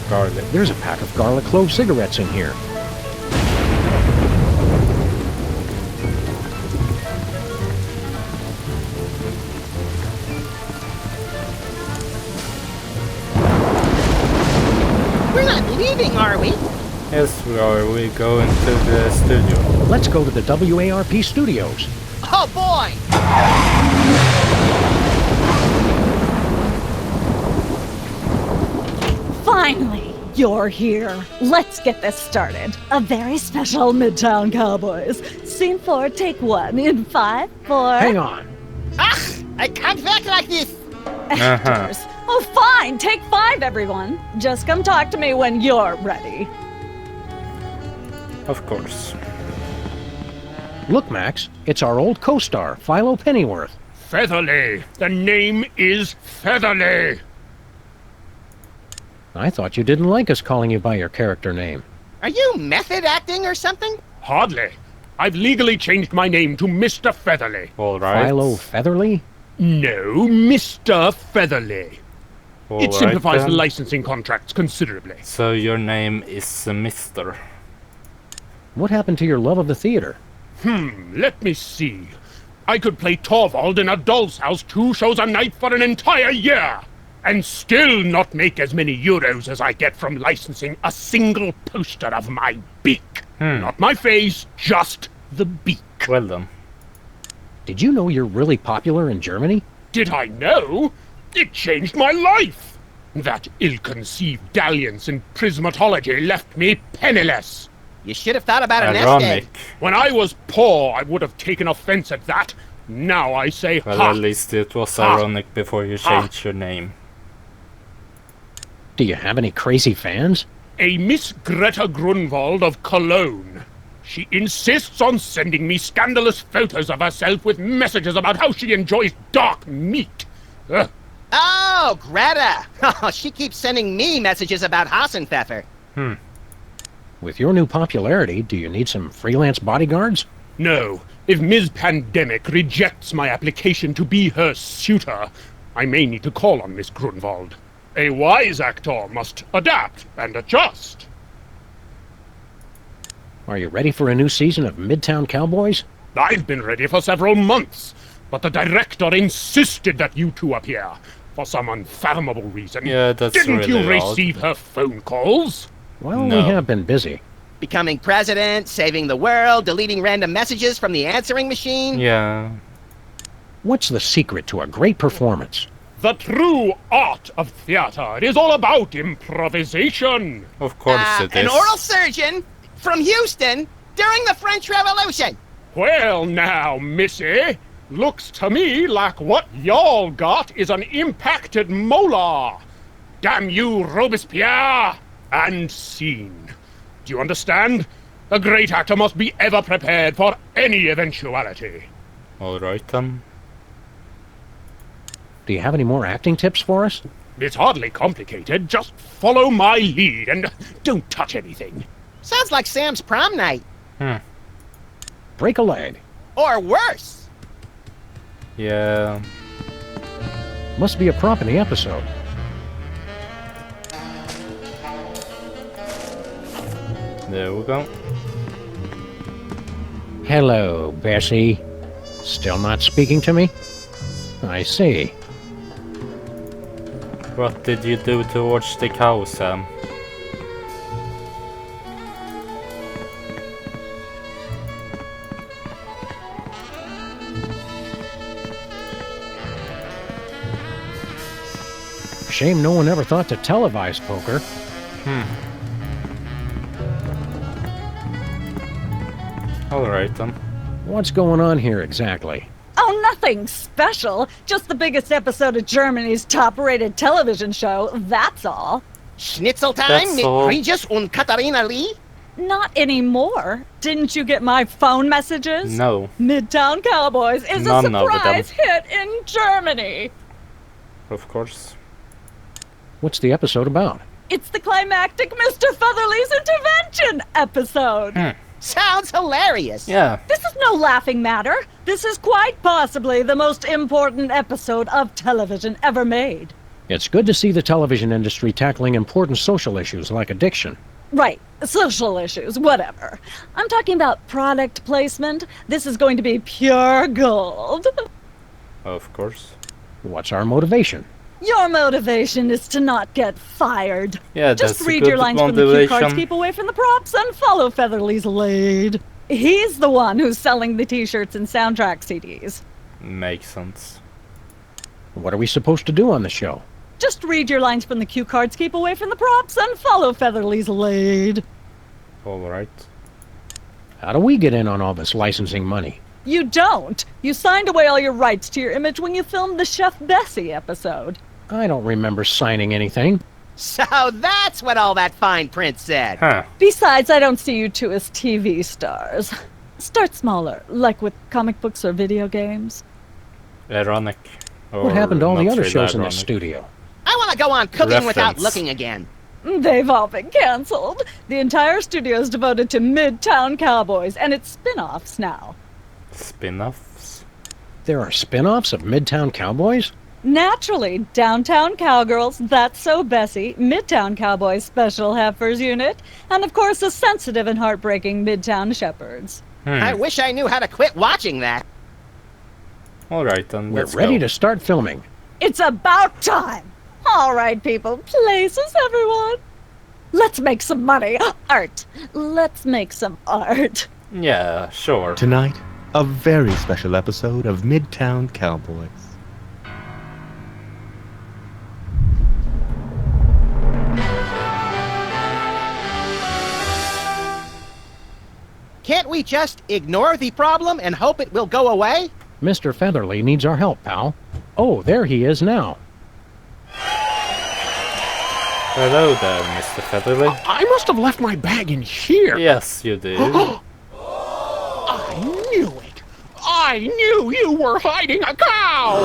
garlic. There's a pack of garlic clove cigarettes in here. We're not leaving, are we? Yes, we are. We go into the studio. Let's go to the WARP studios. Oh, boy! Finally, you're here. Let's get this started. A very special Midtown Cowboys. Scene 4, take 1 in 5, 4... Hang on. Ah! I can't act like this! Actors. Oh, fine. Take 5, everyone. Just come talk to me when you're ready. Of course. Look, Max. It's our old co-star, Philo Pennyworth. Featherly. The name is Featherly. I thought you didn't like us calling you by your character name. Are you method acting or something? Hardly. I've legally changed my name to Mr. Featherly. Alright. Philo Featherly? No, Mr. Featherly. It simplifies the then. licensing contracts considerably. So your name is Mr. What happened to your love of the theater? Let me see. I could play Torvald in a doll's house 2 shows a night for an entire year, and still not make as many euros as I get from licensing a single poster of my beak. Not my face, just the beak. Well done. Did you know you're really popular in Germany? Did I know? It changed my life. That ill-conceived dalliance in prismatology left me penniless. You should have thought about a nest Ironic. egg. When I was poor, I would have taken offense at that. Now I say, Well, ha! at least it was Ha! ironic before you changed your name. Do you have any crazy fans? A Miss Greta Grunwald of Cologne. She insists on sending me scandalous photos of herself with messages about how she enjoys dark meat. Ugh. Oh, Greta! Oh, she keeps sending me messages about Hassenpfeffer. With your new popularity, do you need some freelance bodyguards? No. If Ms. Pandemic rejects my application to be her suitor, I may need to call on Miss Grunwald. A wise actor must adapt and adjust. Are you ready for a new season of Midtown Cowboys? I've been ready for several months, but the director insisted that you two appear. For some unfathomable reason. Yeah, that's Didn't really you receive her phone calls? Well, No. we have been busy. Becoming president, saving the world, deleting random messages from the answering machine. Yeah. What's the secret to a great performance? The true art of theater. It is all about improvisation. Of course it is. An oral surgeon from Houston during the French Revolution. Well now, missy, looks to me like what y'all got is an impacted molar. Damn you, Robespierre! And scene. Do you understand? A great actor must be ever prepared for any eventuality. Alright then. Do you have any more acting tips for us? It's hardly complicated. Just follow my lead and don't touch anything. Sounds like Sam's prom night. Break a leg. Or worse. Yeah. Must be a prop in the episode. There we go. Hello, Bessie. Still not speaking to me? I see. What did you do towards the cow, Sam? Shame no one ever thought to televise poker. Alright then. What's going on here exactly? Oh, nothing special. Just the biggest episode of Germany's top-rated television show, that's all. Schnitzel time That's mit all. Regis und Katharina Lee? Not anymore. Didn't you get my phone messages? No. Midtown Cowboys is None a of them. surprise hit in Germany. Of course. What's the episode about? It's the climactic Mr. Featherly's intervention episode. Sounds hilarious. Yeah. This is no laughing matter. This is quite possibly the most important episode of television ever made. It's good to see the television industry tackling important social issues like addiction. Right, social issues, whatever. I'm talking about product placement. This is going to be pure gold. Of course. What's our motivation? Your motivation is to not get fired. Yeah, Just that's a read good your lines from the cue cards, motivation. keep away from the props, and follow Featherly's lead. He's the one who's selling the t-shirts and soundtrack CDs. Makes sense. What are we supposed to do on the show? Just read your lines from the cue cards, keep away from the props, and follow Featherly's lead. Alright. How do we get in on all this licensing money? You don't. You signed away all your rights to your image when you filmed the Chef Bessie episode. I don't remember signing anything. So that's what all that fine print said. Huh. Besides, I don't see you two as TV stars. Start smaller, like with comic books or video games. Ironic. What happened to all the not other really shows in ironic. this studio? I want to go on cooking without Reference. looking again. They've all been canceled. The entire studio is devoted to Midtown Cowboys and its spin-offs now. Spin-offs? There are spin-offs of Midtown Cowboys? Naturally, Downtown Cowgirls, That's So Bessie, Midtown Cowboys Special Heifers Unit, and of course the sensitive and heartbreaking Midtown Shepherds. I wish I knew how to quit watching that. Alright then, We're let's ready go. to start filming. It's about time! All right, people, places, everyone. Let's make some money. Art. Let's make some art. Yeah, sure. Tonight, a very special episode of Midtown Cowboys. Can't we just ignore the problem and hope it will go away? Mr. Featherly needs our help, pal. Oh, there he is now. Hello there, Mr. Featherly. I must have left my bag in here. Yes, you did. I knew it. I knew you were hiding a cow.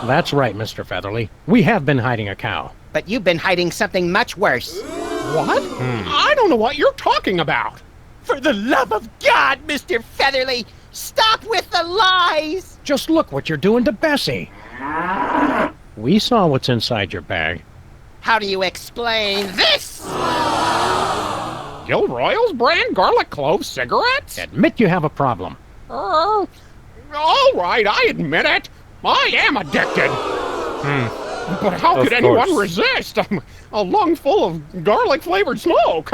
That's right, Mr. Featherly. We have been hiding a cow. But you've been hiding something much worse. What? I don't know what you're talking about. For the love of God, Mr. Featherly, stop with the lies! Just look what you're doing to Bessie. We saw what's inside your bag. How do you explain this? Gilroy's brand garlic clove cigarettes? Admit you have a problem. All right, I admit it. I am addicted. But how could anyone resist a lung full of garlic-flavored smoke?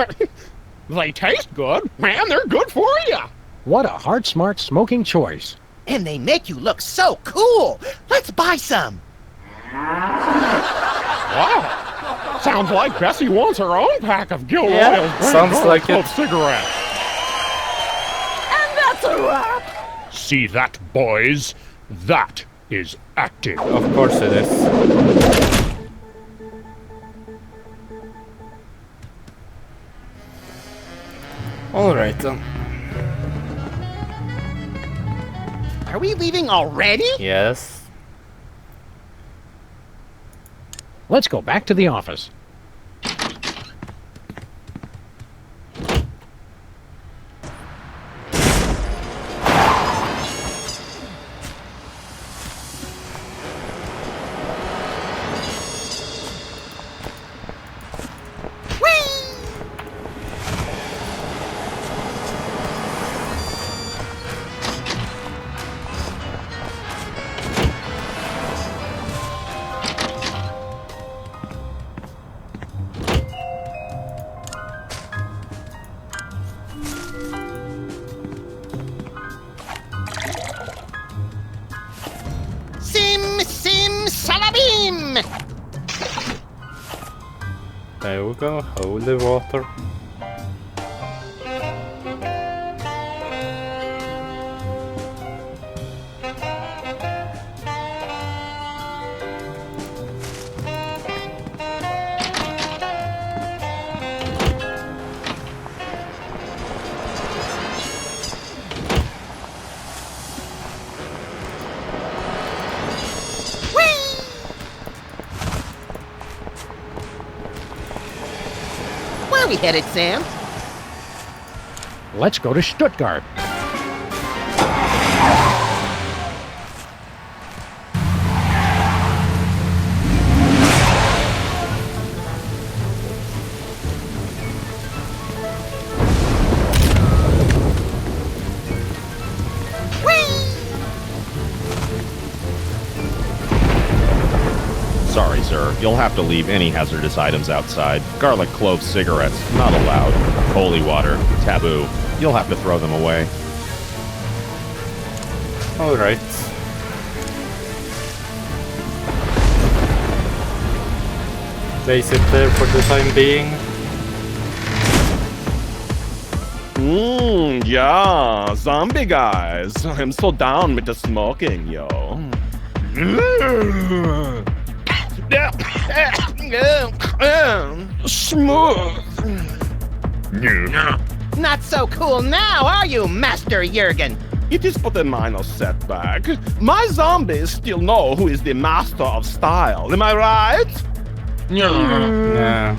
They taste good, and they're good for you. What a heart-smart smoking choice. And they make you look so cool. Let's buy some. Wow. Sounds like Bessie wants her own pack of Gilroy's sounds like it. cigarettes. And that's a wrap. See that, boys? That is acting. Of course it is. Alright then. Are we leaving already? Yes. Let's go back to the office. There we go, holy water. Where are we headed, Sam? Let's go to Stuttgart. Sorry, sir. You'll have to leave any hazardous items outside. Garlic clove cigarettes, not allowed. Holy water, taboo. You'll have to throw them away. Alright. Place it there for the time being. Yeah, zombie guys. I'm so down with the smoking, yo. Smooth. Not so cool now, are you, Master Jurgen? It is but a minor setback. My zombies still know who is the master of style, am I right? Yeah.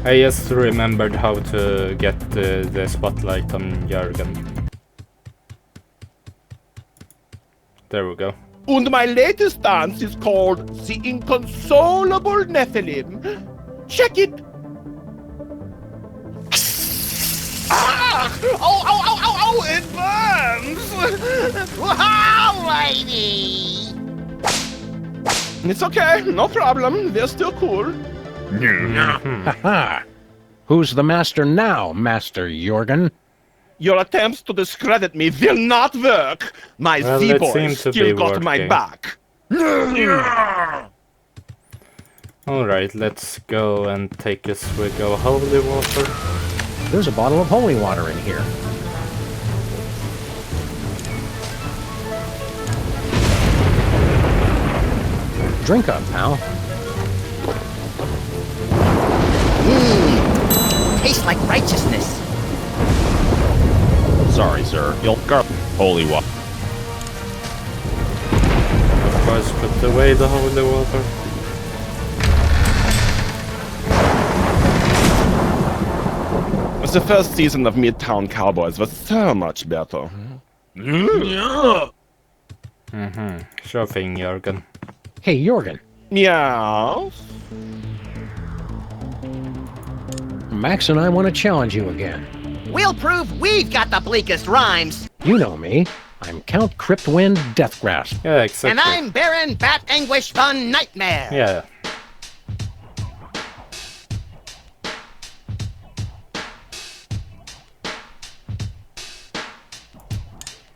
I just remembered how to get the spotlight on Jurgen. There we go. And my latest dance is called The Inconsolable Nephilim. Check it! Ah! Oh, it burns! Wow, lady! It's okay, no problem, they're still cool. Ha-ha! Who's the master now, Master Jurgen? Your attempts to discredit me will not work. My Z-boys still got my back. Alright, let's go and take a swig of holy water. There's a bottle of holy water in here. Drink up, pal. tastes like righteousness. Sorry, sir. You'll guard holy water. Of course, put away the holy water. The first season of Midtown Cowboys was so much better. Mm-hmm. Sure thing, Jürgen. Hey, Jürgen. Yeah. Max and I want to challenge you again. We'll prove we've got the bleakest rhymes. You know me. I'm Count Cryptwind Deathgrasp. Yeah, exactly. And I'm Baron Bat Anguish Fun Nightmare. Yeah.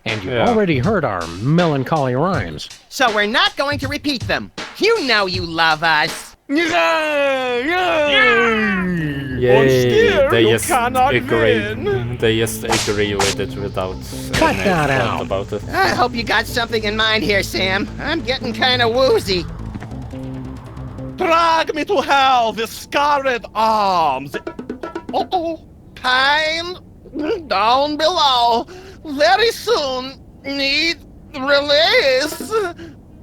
And you've already heard our melancholy rhymes. So we're not going to repeat them. You know you love us. Yay! They just agree. They just agree with it without Cut any that thought out. about it. I hope you got something in mind here, Sam. I'm getting kind of woozy. Drag me to hell with scarred arms. Uh-oh. Time down below. Very soon. Need release.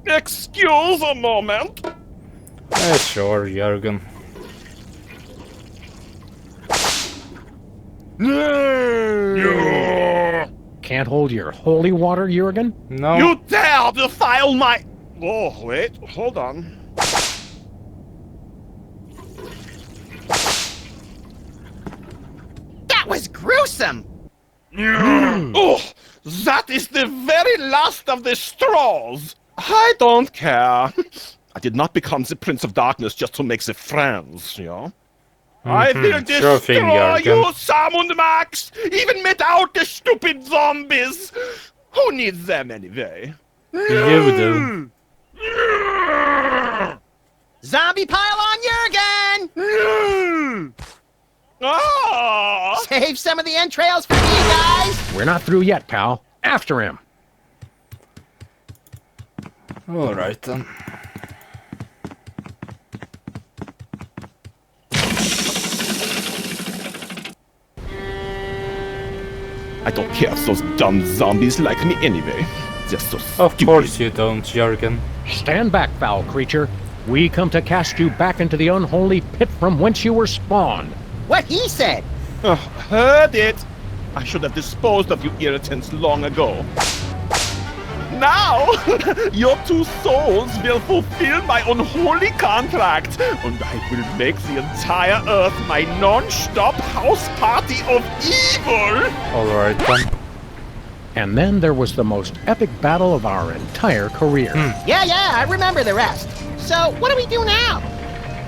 Excuse a moment. Sure, Jürgen. Can't hold your holy water, Jürgen? No. You dare defile my... Oh, wait. Hold on. That was gruesome. Oh, that is the very last of the straws. I don't care. I did not become the Prince of Darkness just to make the friends, you know? I will Sure thing, destroy Jürgen. you, Sam and Max, even without the stupid zombies. Who needs them anyway? You do. Zombie pile on Jürgen! Save some of the entrails for me, guys! We're not through yet, pal. After him. Alright then. I don't care if those dumb zombies like me anyway. They're so stupid. Of course you don't, Jürgen. Stand back, foul creature. We come to cast you back into the unholy pit from whence you were spawned. What he said. Heard it. I should have disposed of you irritants long ago. Now, your two souls will fulfill my unholy contract, and I will make the entire Earth my non-stop house party of evil! Alright then. And then there was the most epic battle of our entire career. Yeah, I remember the rest. So, what do we do now?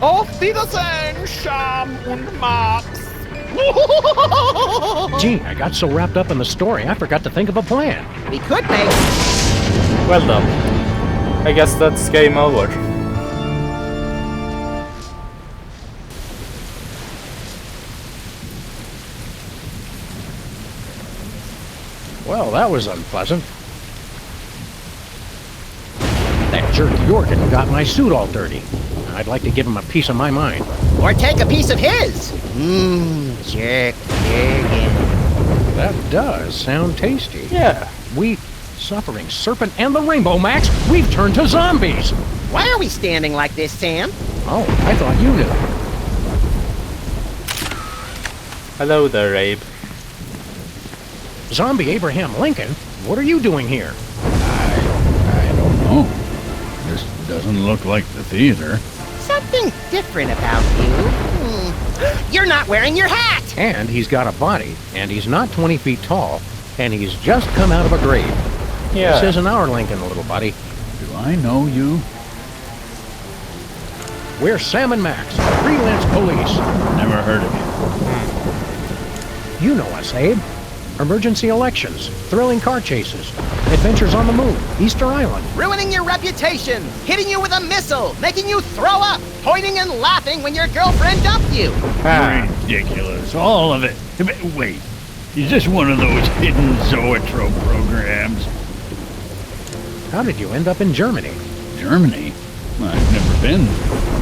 Auf Wiedersehen, Sam und Max! Gee, I got so wrapped up in the story, I forgot to think of a plan. We could make... Well done. I guess that's game over. Well, that was unpleasant. That jerk Jürgen got my suit all dirty. I'd like to give him a piece of my mind. Or take a piece of his. Jerk Jürgen. That does sound tasty. Yeah. We, suffering serpent and the rainbow, Max, we've turned to zombies. Why are we standing like this, Sam? Oh, I thought you knew. Hello there, Abe. Zombie Abraham Lincoln, what are you doing here? I don't know. This doesn't look like the theater. Something different about you. You're not wearing your hat! And he's got a body, and he's not 20 feet tall, and he's just come out of a grave. Yeah. This isn't our Lincoln, little buddy. Do I know you? We're Sam and Max, freelance police. Never heard of you. You know us, Abe. Emergency elections, thrilling car chases, adventures on the moon, Easter Island. Ruining your reputation, hitting you with a missile, making you throw up, pointing and laughing when your girlfriend dumped you. Ridiculous, all of it. Wait, is this one of those hidden zoetrope programs? How did you end up in Germany? Germany? I've never been.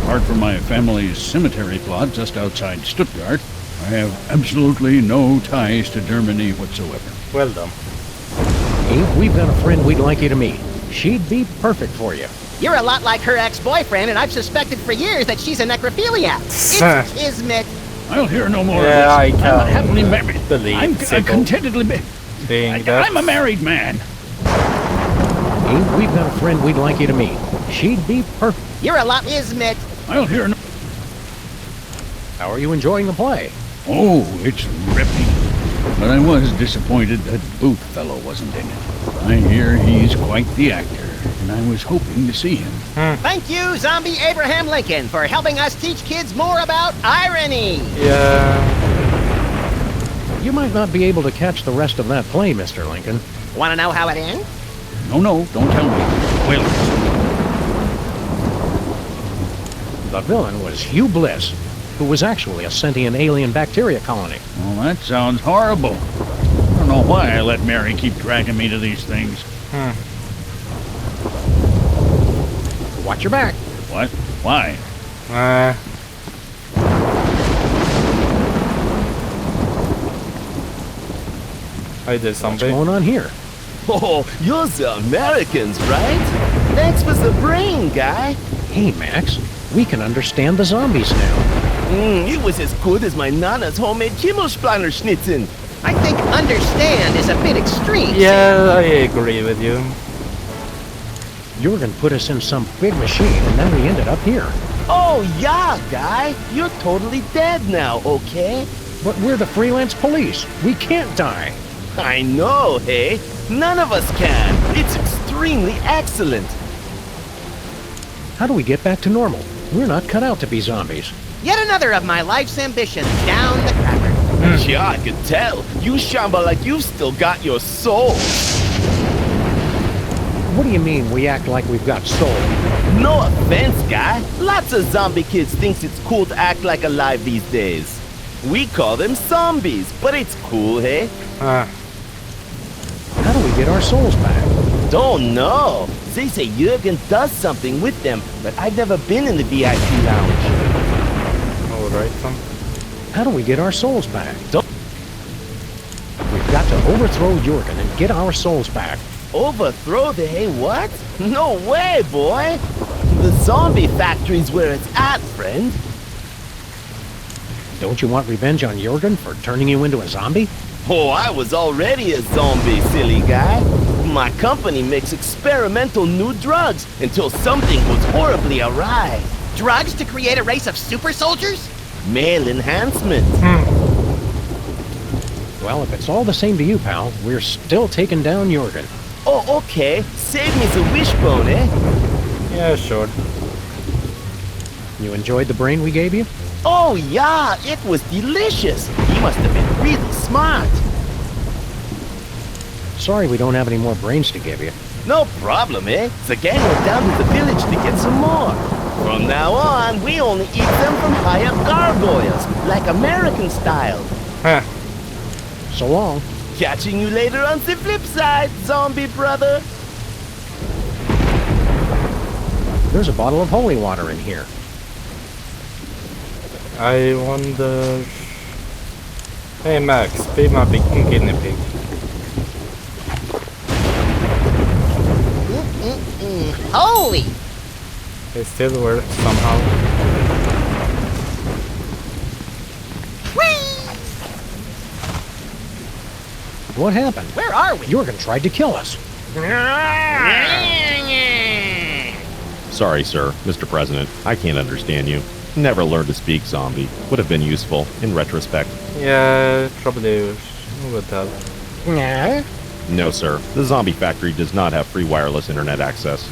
Apart from my family's cemetery plot just outside Stuttgart, I have absolutely no ties to Germany whatsoever. Well done. Abe, we've got a friend we'd like you to meet. She'd be perfect for you. You're a lot like her ex-boyfriend, and I've suspected for years that she's a necrophiliac. It's kismet. I'll hear no more Yeah, I of this. can't I'm happily married. I'm Sybil contentedly married. being that. I'm a married man. Abe, we've got a friend we'd like you to meet. She'd be perfect. You're a lot ismet. I'll hear no... How are you enjoying the play? Oh, it's ripping. But I was disappointed that Booth fellow wasn't in it. I hear he's quite the actor, and I was hoping to see him. Thank you, Zombie Abraham Lincoln, for helping us teach kids more about irony. Yeah. You might not be able to catch the rest of that play, Mr. Lincoln. Want to know how it ends? No, don't tell me. Well, The villain was Hugh Bliss, who was actually a sentient alien bacteria colony. well, that sounds horrible. I don't know why I let Mary keep dragging me to these things. Watch your back. What? Why? I did What's something. going on here? Oh, you're the Americans, right? Thanks for the brain, guy. Hey, Max. We can understand the zombies now. It was as good as my Nana's homemade Himmelsplaner schnitzen. I think understand is a bit extreme. Yeah, I agree with you. Jurgen put us in some big machine, and then we ended up here. Oh, yeah, guy. You're totally dead now, okay? But we're the freelance police. We can't die. I know, hey? None of us can. It's extremely excellent. How do we get back to normal? We're not cut out to be zombies. Yet another of my life's ambitions down the cracker. Yeah, I could tell. You shamba like you've still got your soul. What do you mean we act like we've got soul? No offense, guy. Lots of zombie kids thinks it's cool to act like alive these days. We call them zombies, but it's cool, hey? How do we get our souls back? Don't know. They say Jurgen does something with them, but I've never been in the VIP lounge. Alright, then. How do we get our souls back? We've got to overthrow Jurgen and get our souls back. Overthrow the hey what? No way, boy! The zombie factory's where it's at, friend. Don't you want revenge on Jurgen for turning you into a zombie? Oh, I was already a zombie, silly guy. My company makes experimental new drugs until something goes horribly awry. Drugs to create a race of super soldiers? Male enhancement. Well, if it's all the same to you, pal, we're still taking down Jurgen. Oh, okay. Save me the wishbone, eh? Yeah, sure. You enjoyed the brain we gave you? Oh, yeah, it was delicious. He must have been really smart. Sorry we don't have any more brains to give you. No problem, eh? The gang went down to the village to get some more. From now on, we only eat them from high-up gargoyles, like American style. So long. Catching you later on the flip side, zombie brother. There's a bottle of holy water in here. I wonder... Hey Max, be my big guinea pig. Holy! It still works somehow. What happened? Where are we? Jurgen tried to kill us. Sorry, sir, Mr. President. I can't understand you. Never learned to speak zombie. Would have been useful in retrospect. Yeah, probably would have. No, sir. The zombie factory does not have free wireless internet access.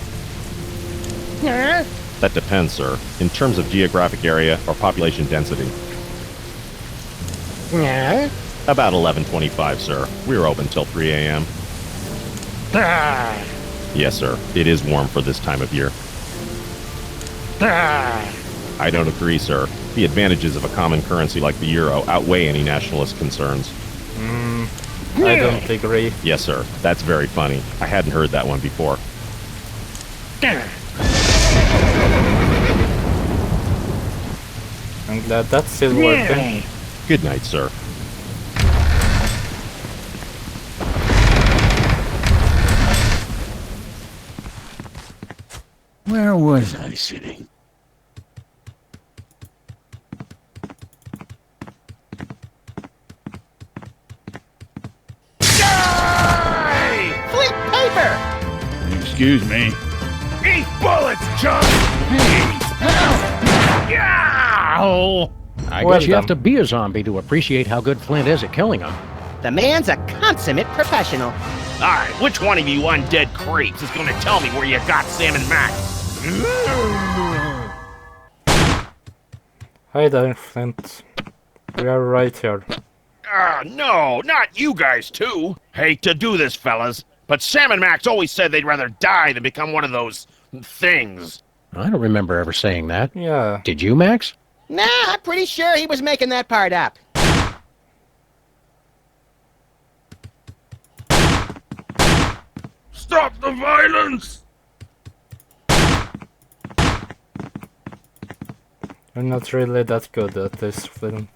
That depends, sir. In terms of geographic area or population density. About 11:25, sir. We're open till 3 a.m. Yes, sir. It is warm for this time of year. I don't agree, sir. The advantages of a common currency like the euro outweigh any nationalist concerns. I don't agree. Yes, sir. That's very funny. I hadn't heard that one before. I'm glad that's still working. Good night, sir. Where was I sitting? Flip paper! Excuse me. Eat bullets, chump! I guess you have to be a zombie to appreciate how good Flint is at killing them. The man's a consummate professional. Alright, which one of you undead creeps is gonna tell me where you got Sam and Max? Hi there, Flint. We are right here. No, not you guys too. Hate to do this, fellas, but Sam and Max always said they'd rather die than become one of those things. I don't remember ever saying that. Yeah. Did you, Max? Nah, I'm pretty sure he was making that part up. Stop the violence! You're not really that good at this, Flint.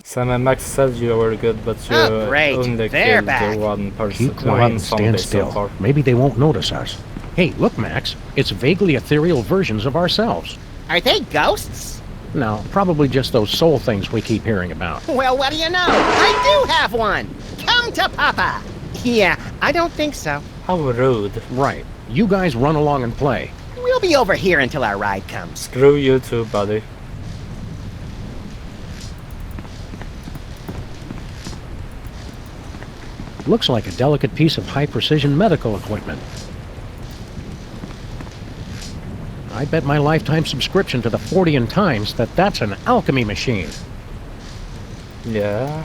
Sam and Max said you were good, but you only They're killed back. one person. Keep quiet One and zombie stand so still. far. Maybe they won't notice us. Hey, look, Max. It's vaguely ethereal versions of ourselves. Are they ghosts? No, probably just those soul things we keep hearing about. Well, what do you know? I do have one! Come to Papa! Yeah, I don't think so. How rude. Right. You guys run along and play. We'll be over here until our ride comes. Screw you too, buddy. Looks like a delicate piece of high-precision medical equipment. I bet my lifetime subscription to the Fortean Times that that's an alchemy machine. Yeah.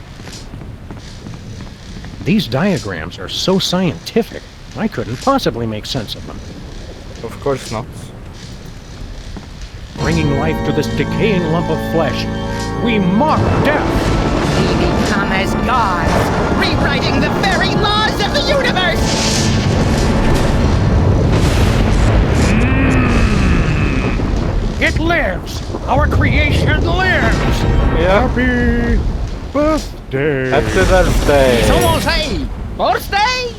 These diagrams are so scientific, I couldn't possibly make sense of them. Of course not. Bringing life to this decaying lump of flesh, we mock death! We become as gods, rewriting the very laws of the universe! It lives! Our creation lives! Yeah. Happy birthday! Happy birthday! Someone say, birthday?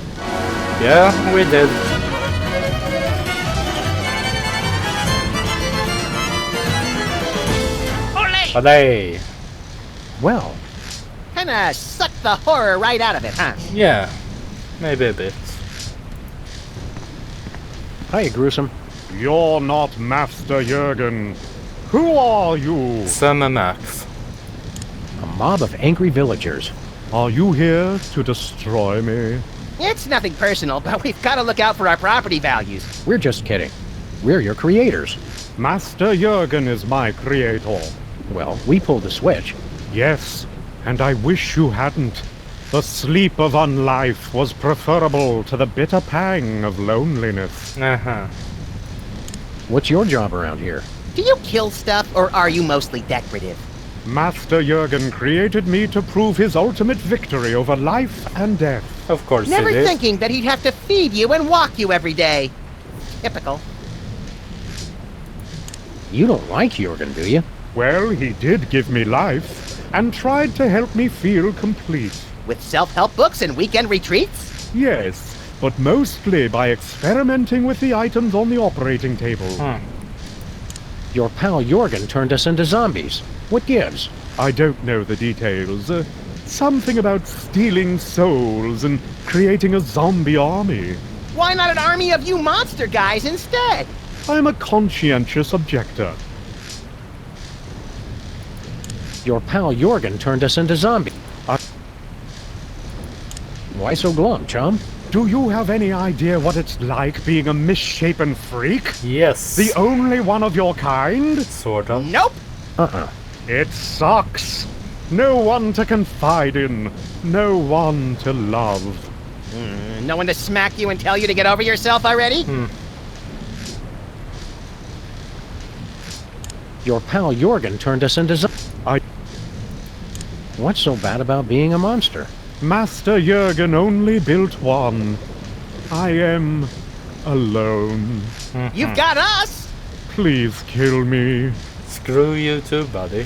Yeah, we did. Ole! Well, Kinda sucked the horror right out of it, huh? Yeah, maybe a bit. hiya, Gruesome. You're not Master Jurgen. Who are you? Sam and Max. A mob of angry villagers. Are you here to destroy me? It's nothing personal, but we've got to look out for our property values. We're just kidding. We're your creators. Master Jurgen is my creator. Well, we pulled the switch. Yes, and I wish you hadn't. The sleep of unlife was preferable to the bitter pang of loneliness. Uh-huh. What's your job around here? Do you kill stuff, or are you mostly decorative? Master Jurgen created me to prove his ultimate victory over life and death. Of course Never it is. thinking that he'd have to feed you and walk you every day. Typical. You don't like Jurgen, do you? Well, he did give me life, and tried to help me feel complete. With self-help books and weekend retreats? Yes, but mostly by experimenting with the items on the operating table. Your pal Jurgen turned us into zombies. What gives? I don't know the details. Something about stealing souls and creating a zombie army. Why not an army of you monster guys instead? I'm a conscientious objector. Your pal Jurgen turned us into zombies. Why so glum, chum? Do you have any idea what it's like being a misshapen freak? Yes. The only one of your kind? Sort of. Nope. It sucks. No one to confide in. No one to love. No one to smack you and tell you to get over yourself already? Your pal Jurgen turned us into zombies. What's so bad about being a monster? Master Jurgen only built one. I am alone. You've got us! Please kill me. Screw you too, buddy.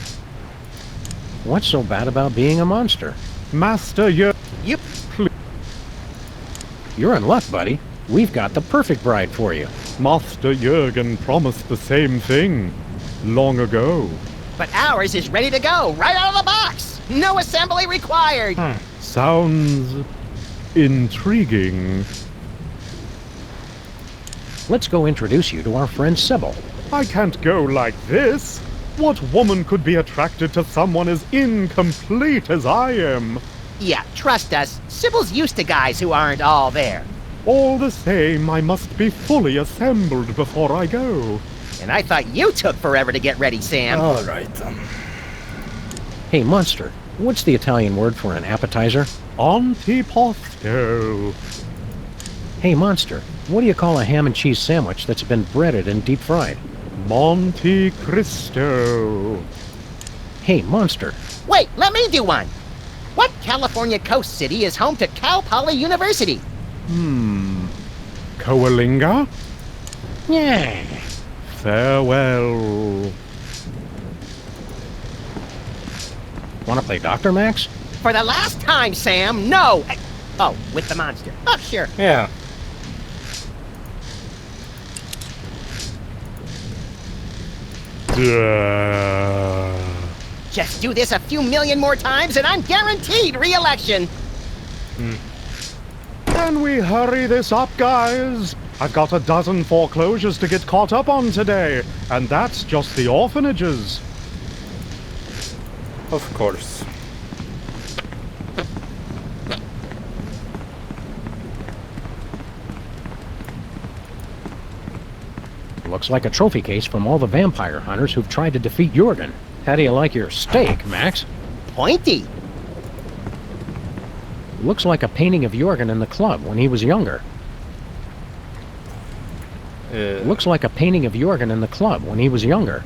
What's so bad about being a monster? Master, you're... Yep. You're in luck, buddy. We've got the perfect bride for you. Master Jurgen promised the same thing long ago. But ours is ready to go, right out of the box. No assembly required. Sounds intriguing. Let's go introduce you to our friend Sybil. I can't go like this. What woman could be attracted to someone as incomplete as I am? Yeah, trust us. Sybil's used to guys who aren't all there. All the same, I must be fully assembled before I go. And I thought you took forever to get ready, Sam. Alright then. Hey, Monster, what's the Italian word for an appetizer? Antipasto. Hey, Monster, what do you call a ham and cheese sandwich that's been breaded and deep fried? Monte Cristo. Hey, Monster. Wait, let me do one. What California coast city is home to Cal Poly University? Coalinga? Yeah. Farewell. Want to play Dr. Max? For the last time, Sam, no! Oh, with the monster. Oh, sure. Yeah. Just do this a few million more times and I'm guaranteed re-election. Can we hurry this up, guys? I've got a dozen foreclosures to get caught up on today, and that's just the orphanages. Of course. Looks like a trophy case from all the vampire hunters who've tried to defeat Jurgen. How do you like your steak, Max? Pointy. Looks like a painting of Jurgen in the club when he was younger. Looks like a painting of Jurgen in the club when he was younger.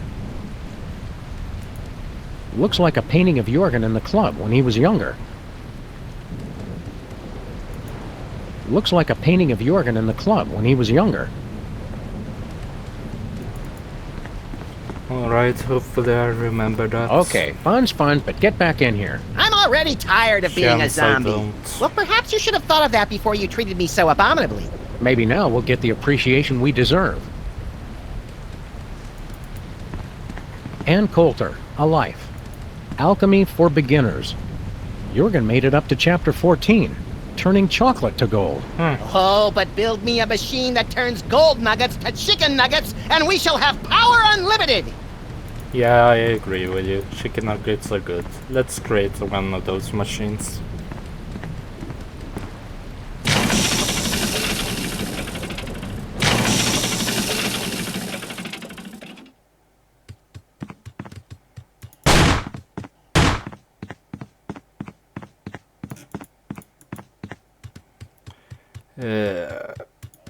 Looks like a painting of Jurgen in the club when he was younger. Looks like a painting of Jurgen in the club when he was younger. Alright, hopefully I remember that. Okay, fun's fun, but get back in here. I'm already tired of being a Chance I zombie. don't. Well, perhaps you should have thought of that before you treated me so abominably. Maybe now we'll get the appreciation we deserve. Ann Coulter, A Life. Alchemy for Beginners. Jurgen made it up to chapter 14, turning chocolate to gold. Oh, but build me a machine that turns gold nuggets to chicken nuggets, and we shall have power unlimited! Yeah, I agree with you. Chicken nuggets are good. Let's create one of those machines.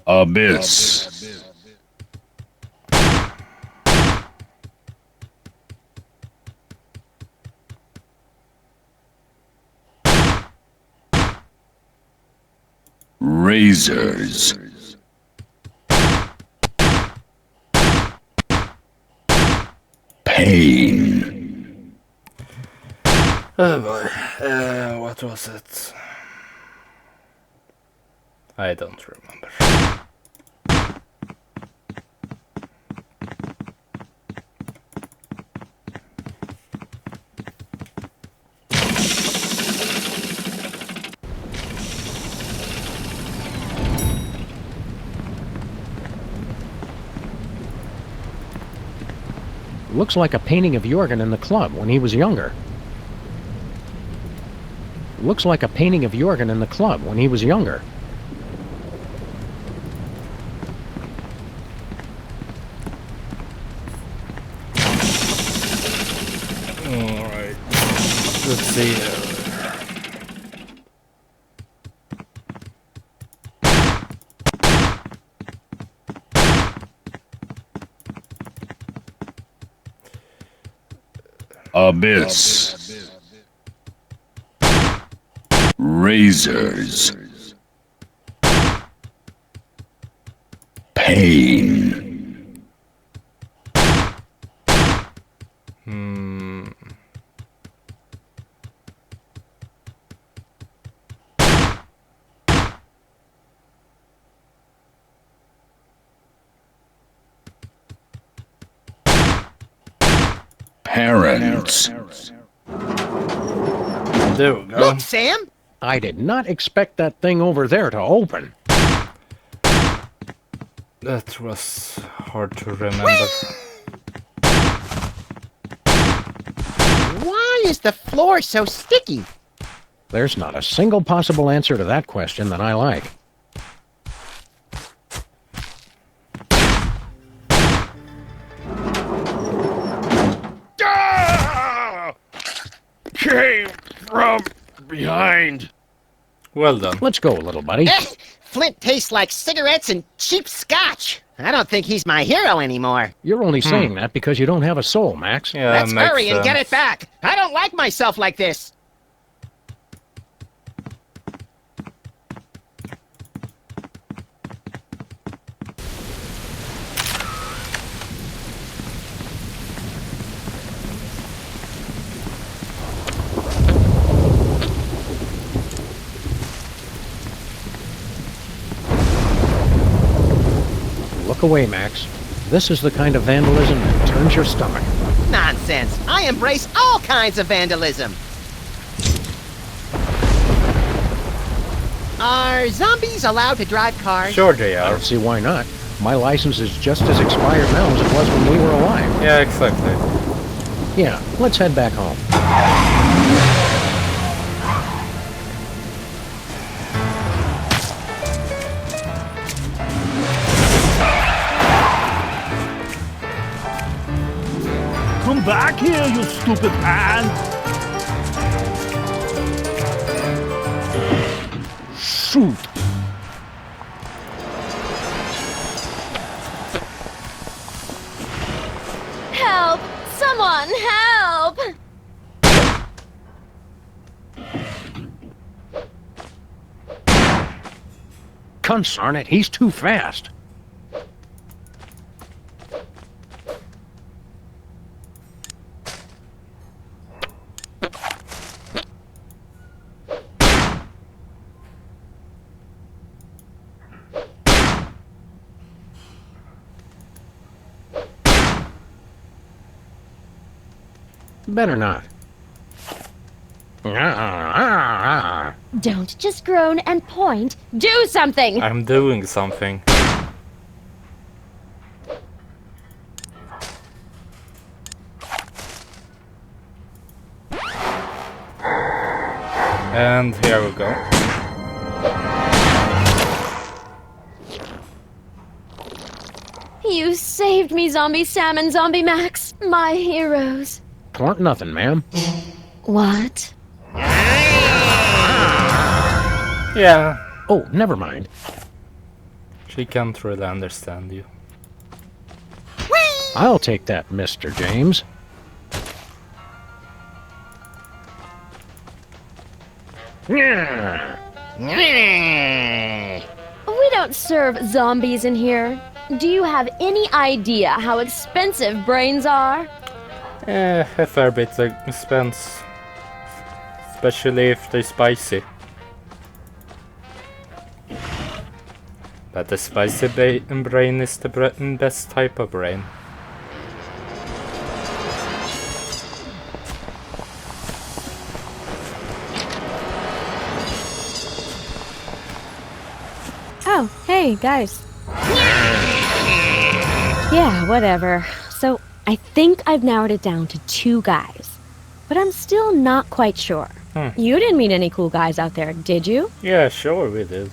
Abyss. Razors. Pain. Oh boy. What was it? I don't remember. Looks like a painting of Jurgen in the club when he was younger. Looks like a painting of Jurgen in the club when he was younger. Alright. Let's see. Abyss. Razors. Pain. parents. There we go. Look, Sam! I did not expect that thing over there to open. That was hard to remember. Why is the floor so sticky? There's not a single possible answer to that question that I like. Came from behind. Well done. Let's go, little buddy. Flint tastes like cigarettes and cheap scotch. I don't think he's my hero anymore. You're only saying that because you don't have a soul, Max. Yeah, Let's makes hurry and get sense. it back. I don't like myself like this. Look away, Max. This is the kind of vandalism that turns your stomach. Nonsense. I embrace all kinds of vandalism. Are zombies allowed to drive cars? Sure they I are. don't see why not. My license is just as expired now as it was when we were alive. Yeah, exactly. Yeah, let's head back home. Come back here, you stupid man! Shoot! Help! Someone help! Consarn it, he's too fast. Better not. Don't just groan and point. Do something! I'm doing something. And here we go. You saved me, Zombie Sam and Zombie Max. My heroes. Twarn't nothing, ma'am. What? Yeah. Oh, never mind. She can't really understand you. I'll take that, Mr. James. We don't serve zombies in here. Do you have any idea how expensive brains are? A fair bit of expense. Especially if they're spicy. But the spicy brain is the best type of brain. Oh, hey, guys. Yeah, whatever. So, I think I've narrowed it down to 2 guys. But I'm still not quite sure. You didn't meet any cool guys out there, did you? Yeah, sure we did.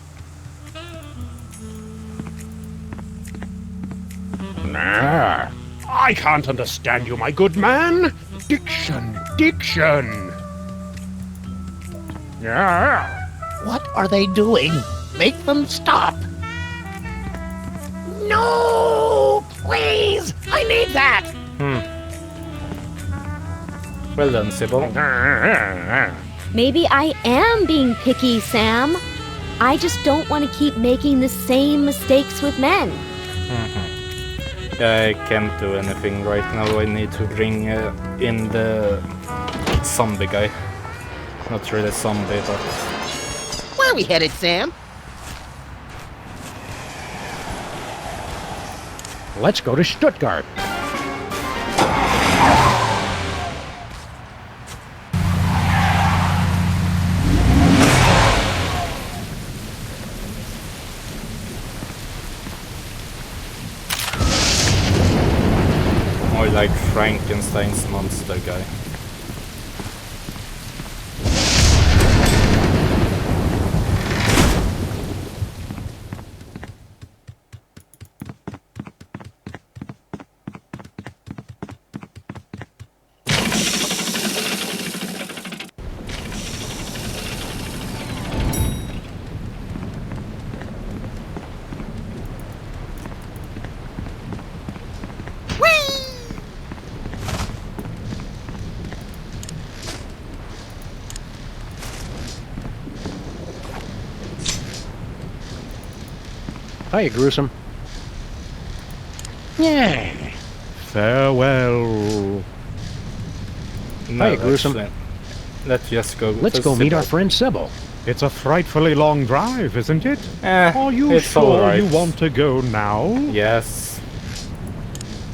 Nah, I can't understand you, my good man. Diction. Yeah. What are they doing? Make them stop. No! Please! I need that! Well done, Sybil. Maybe I am being picky, Sam. I just don't want to keep making the same mistakes with men. I can't do anything right now. I need to bring in the zombie guy. Not really zombie, but... Where are we headed, Sam? Let's go to Stuttgart. like Frankenstein's monster guy. Hiya, Gruesome. Yeah. Farewell. No, Hiya, Gruesome. Let's just go. Let's to go meet our Sybil. friend Sybil. It's a frightfully long drive, isn't it? Are you it's sure all right. you want to go now? Yes.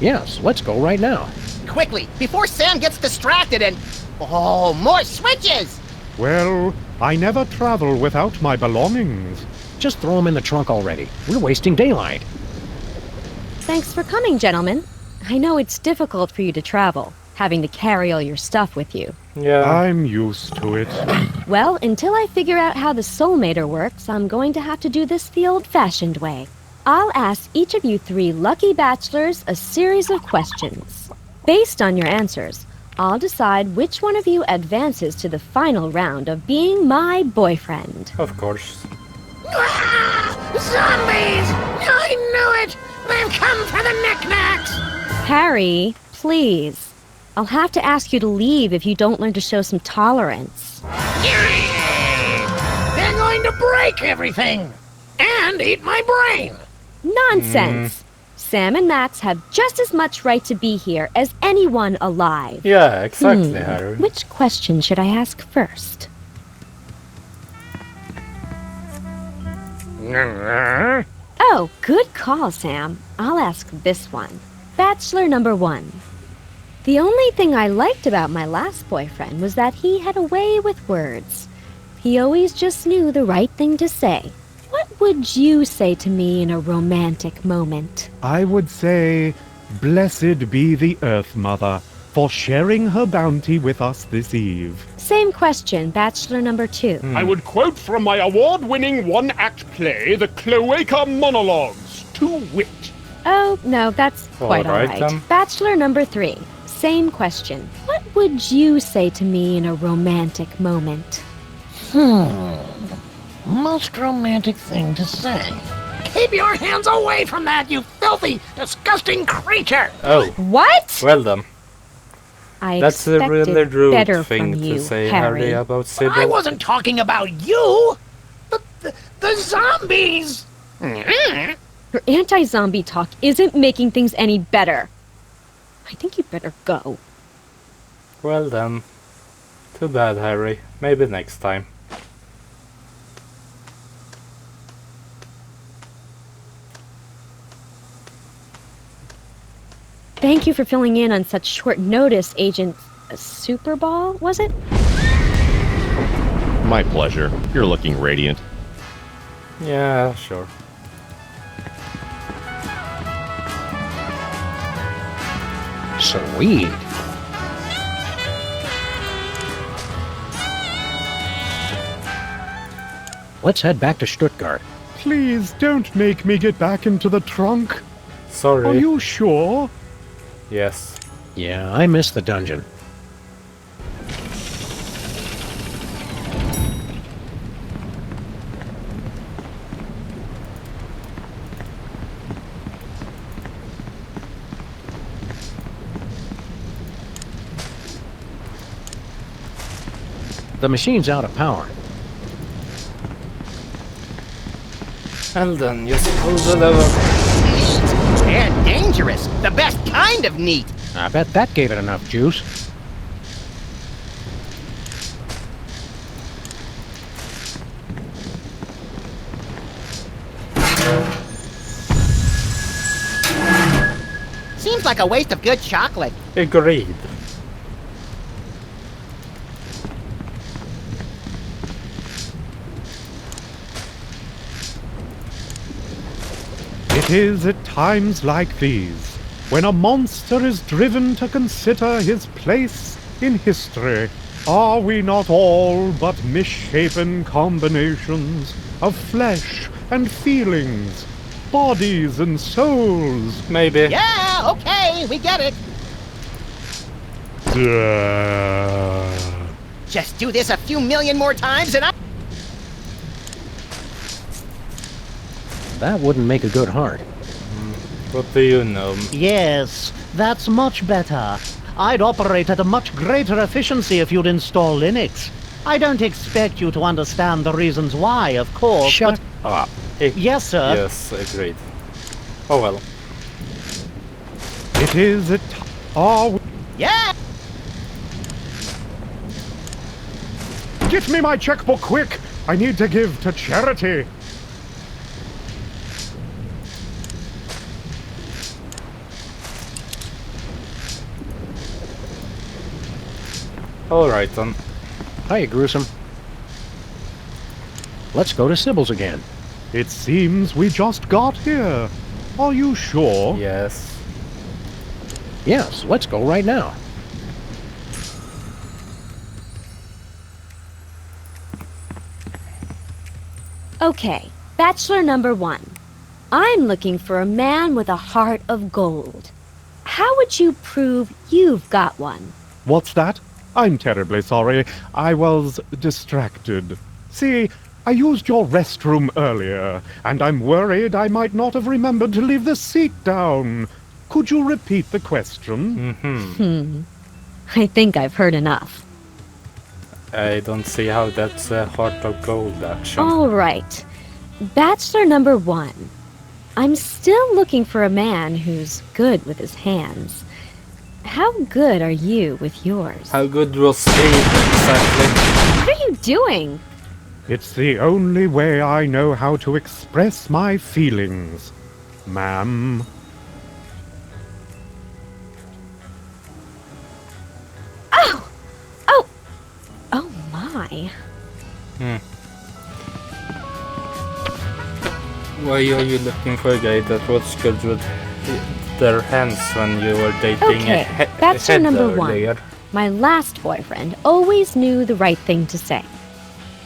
Yes, let's go right now. Quickly, before Sam gets distracted and... Oh, more switches! Well, I never travel without my belongings. Just throw them in the trunk already. We're wasting daylight. Thanks for coming, gentlemen. I know it's difficult for you to travel, having to carry all your stuff with you. Yeah. I'm used to it. Well, until I figure out how the Soulmater works, I'm going to have to do this the old-fashioned way. I'll ask each of you 3 lucky bachelors a series of questions. Based on your answers, I'll decide which one of you advances to the final round of being my boyfriend. Of course. Zombies! I knew it! They've come for the knickknacks! Harry, please. I'll have to ask you to leave if you don't learn to show some tolerance. They're going to break everything! And eat my brain! Nonsense! Sam and Max have just as much right to be here as anyone alive. Yeah, exactly, Harry. Which question should I ask first? Oh, good call, Sam. I'll ask this one. Bachelor number 1. The only thing I liked about my last boyfriend was that he had a way with words. He always just knew the right thing to say. What would you say to me in a romantic moment? I would say, blessed be the Earth Mother for sharing her bounty with us this eve. Same question, Bachelor number 2. I would quote from my award-winning one-act play, The Cloaca Monologues, to wit. Oh, no, that's quite all right. Bachelor number 3. Same question. What would you say to me in a romantic moment? Most romantic thing to say. Keep your hands away from that, you filthy, disgusting creature! Oh. What? Well done. I That's a expected really rude better thing from to you, say, Harry. about Sybil. I wasn't talking about you! The zombies! Your anti-zombie talk isn't making things any better. I think you'd better go. Well then. Too bad, Harry. Maybe next time. Thank you for filling in on such short notice, Agent Superball, was it? My pleasure. You're looking radiant. Yeah, sure. Sweet. Let's head back to Stuttgart. Please don't make me get back into the trunk. Sorry. Are you sure? Yes. Yeah, I miss the dungeon. The machine's out of power. And then just pull the lever. And dangerous. The best kind of neat. I bet that gave it enough juice. Seems like a waste of good chocolate. Agreed. It is at times like these, when a monster is driven to consider his place in history. Are we not all but misshapen combinations of flesh and feelings, bodies and souls? Maybe. Yeah, okay, we get it. Just do this a few million more times and I... That wouldn't make a good heart. What do you know? Yes, that's much better. I'd operate at a much greater efficiency if you'd install Linux. I don't expect you to understand the reasons why, of course. Shut up. Yes, sir. Yes, agreed. Oh well. It is a Yeah! Get me my checkbook quick! I need to give to charity. Alright then. Hiya, Gruesome. Let's go to Sybil's again. It seems we just got here. Are you sure? Yes. Yes, let's go right now. Okay, Bachelor number 1. I'm looking for a man with a heart of gold. How would you prove you've got one? What's that? I'm terribly sorry. I was distracted. See, I used your restroom earlier, and I'm worried I might not have remembered to leave the seat down. Could you repeat the question? I think I've heard enough. I don't see how that's a heart of gold action. All right. Bachelor number 1. I'm still looking for a man who's good with his hands. How good are you with yours? How good was he exactly? What are you doing? It's the only way I know how to express my feelings, ma'am. Oh! Oh! Oh my. Why are you looking for a guy that was good with their hands when you were dating Okay, Bachelor number 1. My last boyfriend always knew the right thing to say.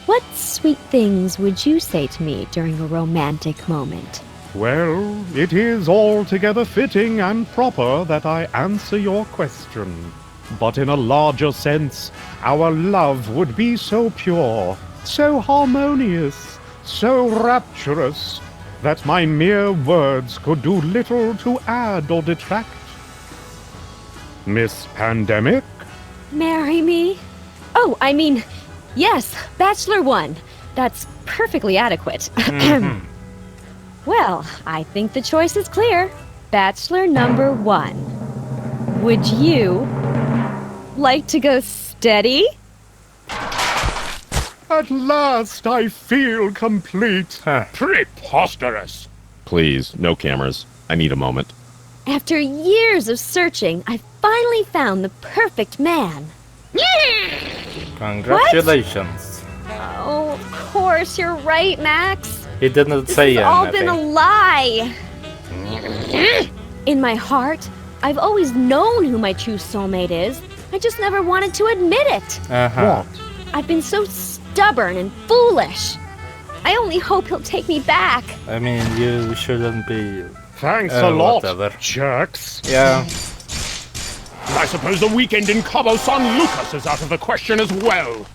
What sweet things would you say to me during a romantic moment? Well, it is altogether fitting and proper that I answer your question. But in a larger sense, our love would be so pure, so harmonious, so rapturous, that my mere words could do little to add or detract. Miss Pandemic? Marry me? Oh, I mean, yes, Bachelor 1. That's perfectly adequate. Well, I think the choice is clear. Bachelor number 1. Would you like to go steady? At last I feel complete. Preposterous. Please, no cameras. I need a moment. After years of searching, I finally found the perfect man. Congratulations. Oh, of course, you're right, Max. He didn't say It's all anything. been a lie. In my heart, I've always known who my true soulmate is. I just never wanted to admit it. What? I've been so stubborn and foolish. I only hope he'll take me back. I mean, you shouldn't be... Thanks a lot, whatever. jerks. Yeah. I suppose the weekend in Cabo San Lucas is out of the question as well.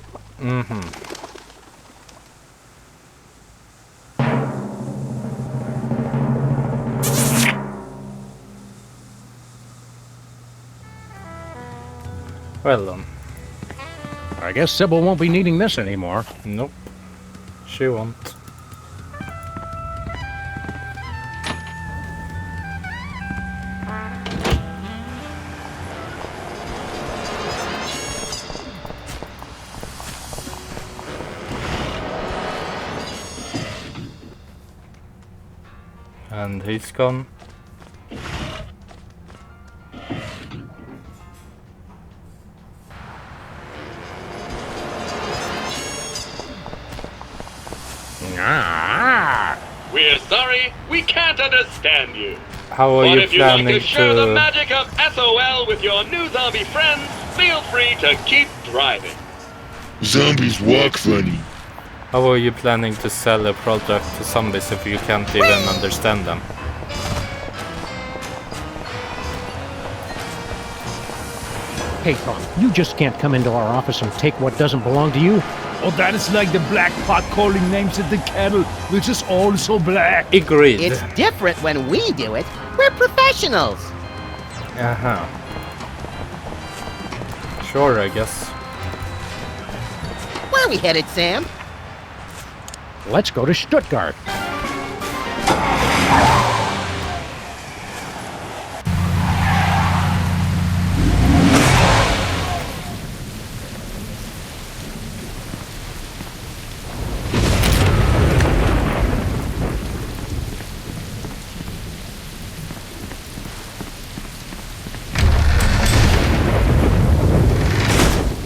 Well, I guess Sybil won't be needing this anymore. nope. She won't. And he's gone. We're sorry, we can't understand you. How are But you if you'd like planning to share the to... magic of SOL with your new zombie friends, feel free to keep driving. Zombies walk funny. How are you planning to sell a product to zombies if you can't even understand them? Hey, Tom, you just can't come into our office and take what doesn't belong to you. Oh, that is like the black pot calling names at the kettle, which is also black. Agreed. It's different when we do it. We're professionals. Uh-huh. Sure, I guess. Where are we headed, Sam? Let's go to Stuttgart.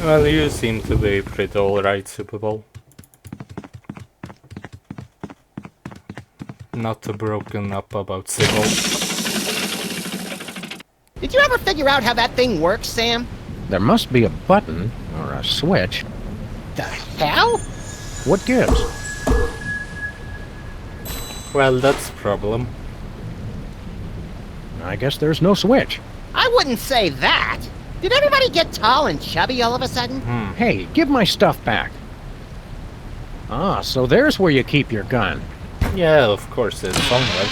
Well, you seem to be pretty alright, Super Bowl. Not too broken up about Sybil. Did you ever figure out how that thing works, Sam? There must be a button or a switch. The hell? What gives? Well, that's a problem. I guess there's no switch. I wouldn't say that. Did everybody get tall and chubby all of a sudden? Hey, give my stuff back. Ah, so there's where you keep your gun. Yeah, of course it's somewhere.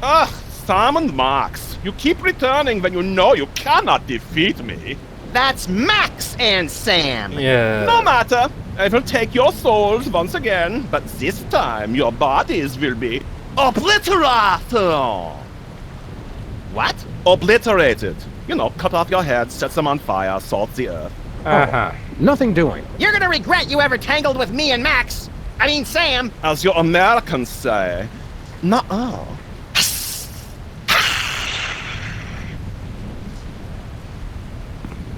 Ugh, Sam and Max. You keep returning when you know you cannot defeat me. That's Max and Sam. Yeah. No matter. I will take your souls once again, but this time your bodies will be obliterated. What? Obliterated. You know, cut off your heads, set them on fire, salt the earth. Uh-huh. Nothing doing. You're gonna regret you ever tangled with me and Max. I mean, Sam. As your Americans say, nuh-uh.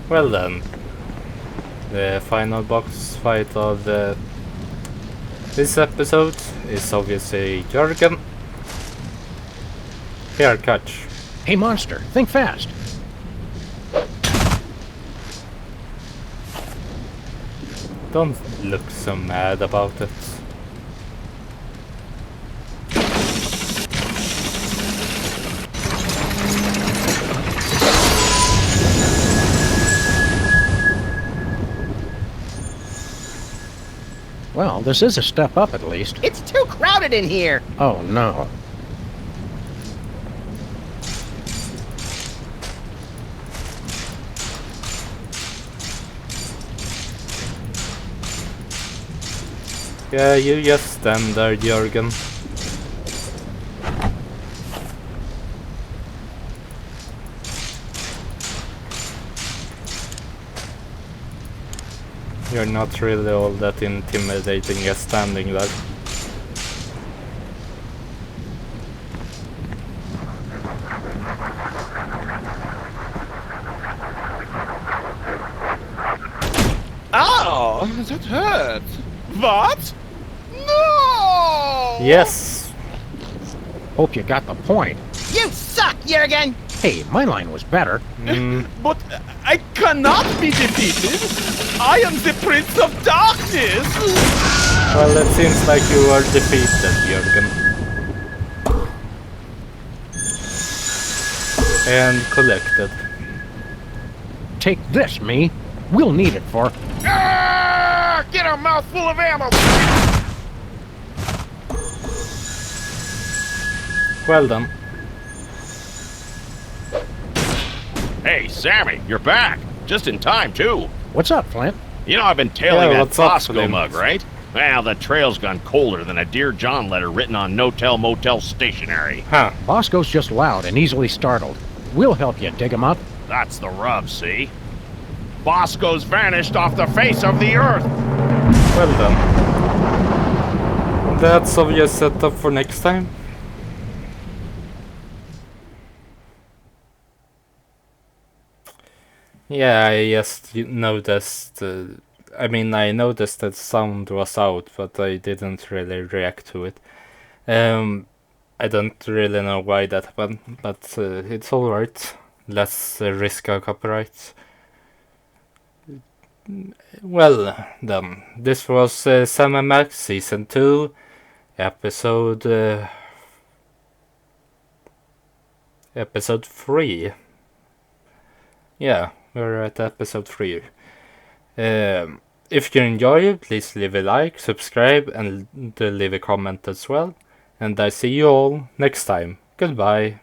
Well then. The final boss fight of this episode is obviously Jürgen. Here, catch. Hey, monster, think fast. Don't look so mad about it. Well, this is a step up at least. It's too crowded in here. Oh, no. Yeah, you just stand there, Jürgen. You're not really all that intimidating just standing there. Ow! That hurt. What? No! Yes! Hope you got the point. You suck, Jürgen! Hey, my line was better. But I cannot be defeated. I am the Prince of Darkness. Well, it seems like you are defeated, Jürgen. And collected. Take this, me. We'll need it for... Ah! Get a mouthful of ammo! Well done. Hey, Sammy, you're back. Just in time, too. What's up, Flint? You know I've been tailing Yeah, that what's up, Bosco Flint? mug, right? Well, the trail's gone colder than a Dear John letter written on no-tell motel stationery. Huh. Bosco's just loud and easily startled. We'll help you dig him up. That's the rub, see? Bosco's vanished off the face of the earth. Well done. That's obvious setup for next time. Yeah, I just noticed. I mean, I noticed that sound was out, but I didn't really react to it. I don't really know why that happened, but it's alright. Let's risk our copyright. Well, then, this was Sam and Max Season 2, Episode 3. Yeah, we're at Episode 3. If you enjoy it, please leave a like, subscribe, and leave a comment as well. And I see you all next time. Goodbye.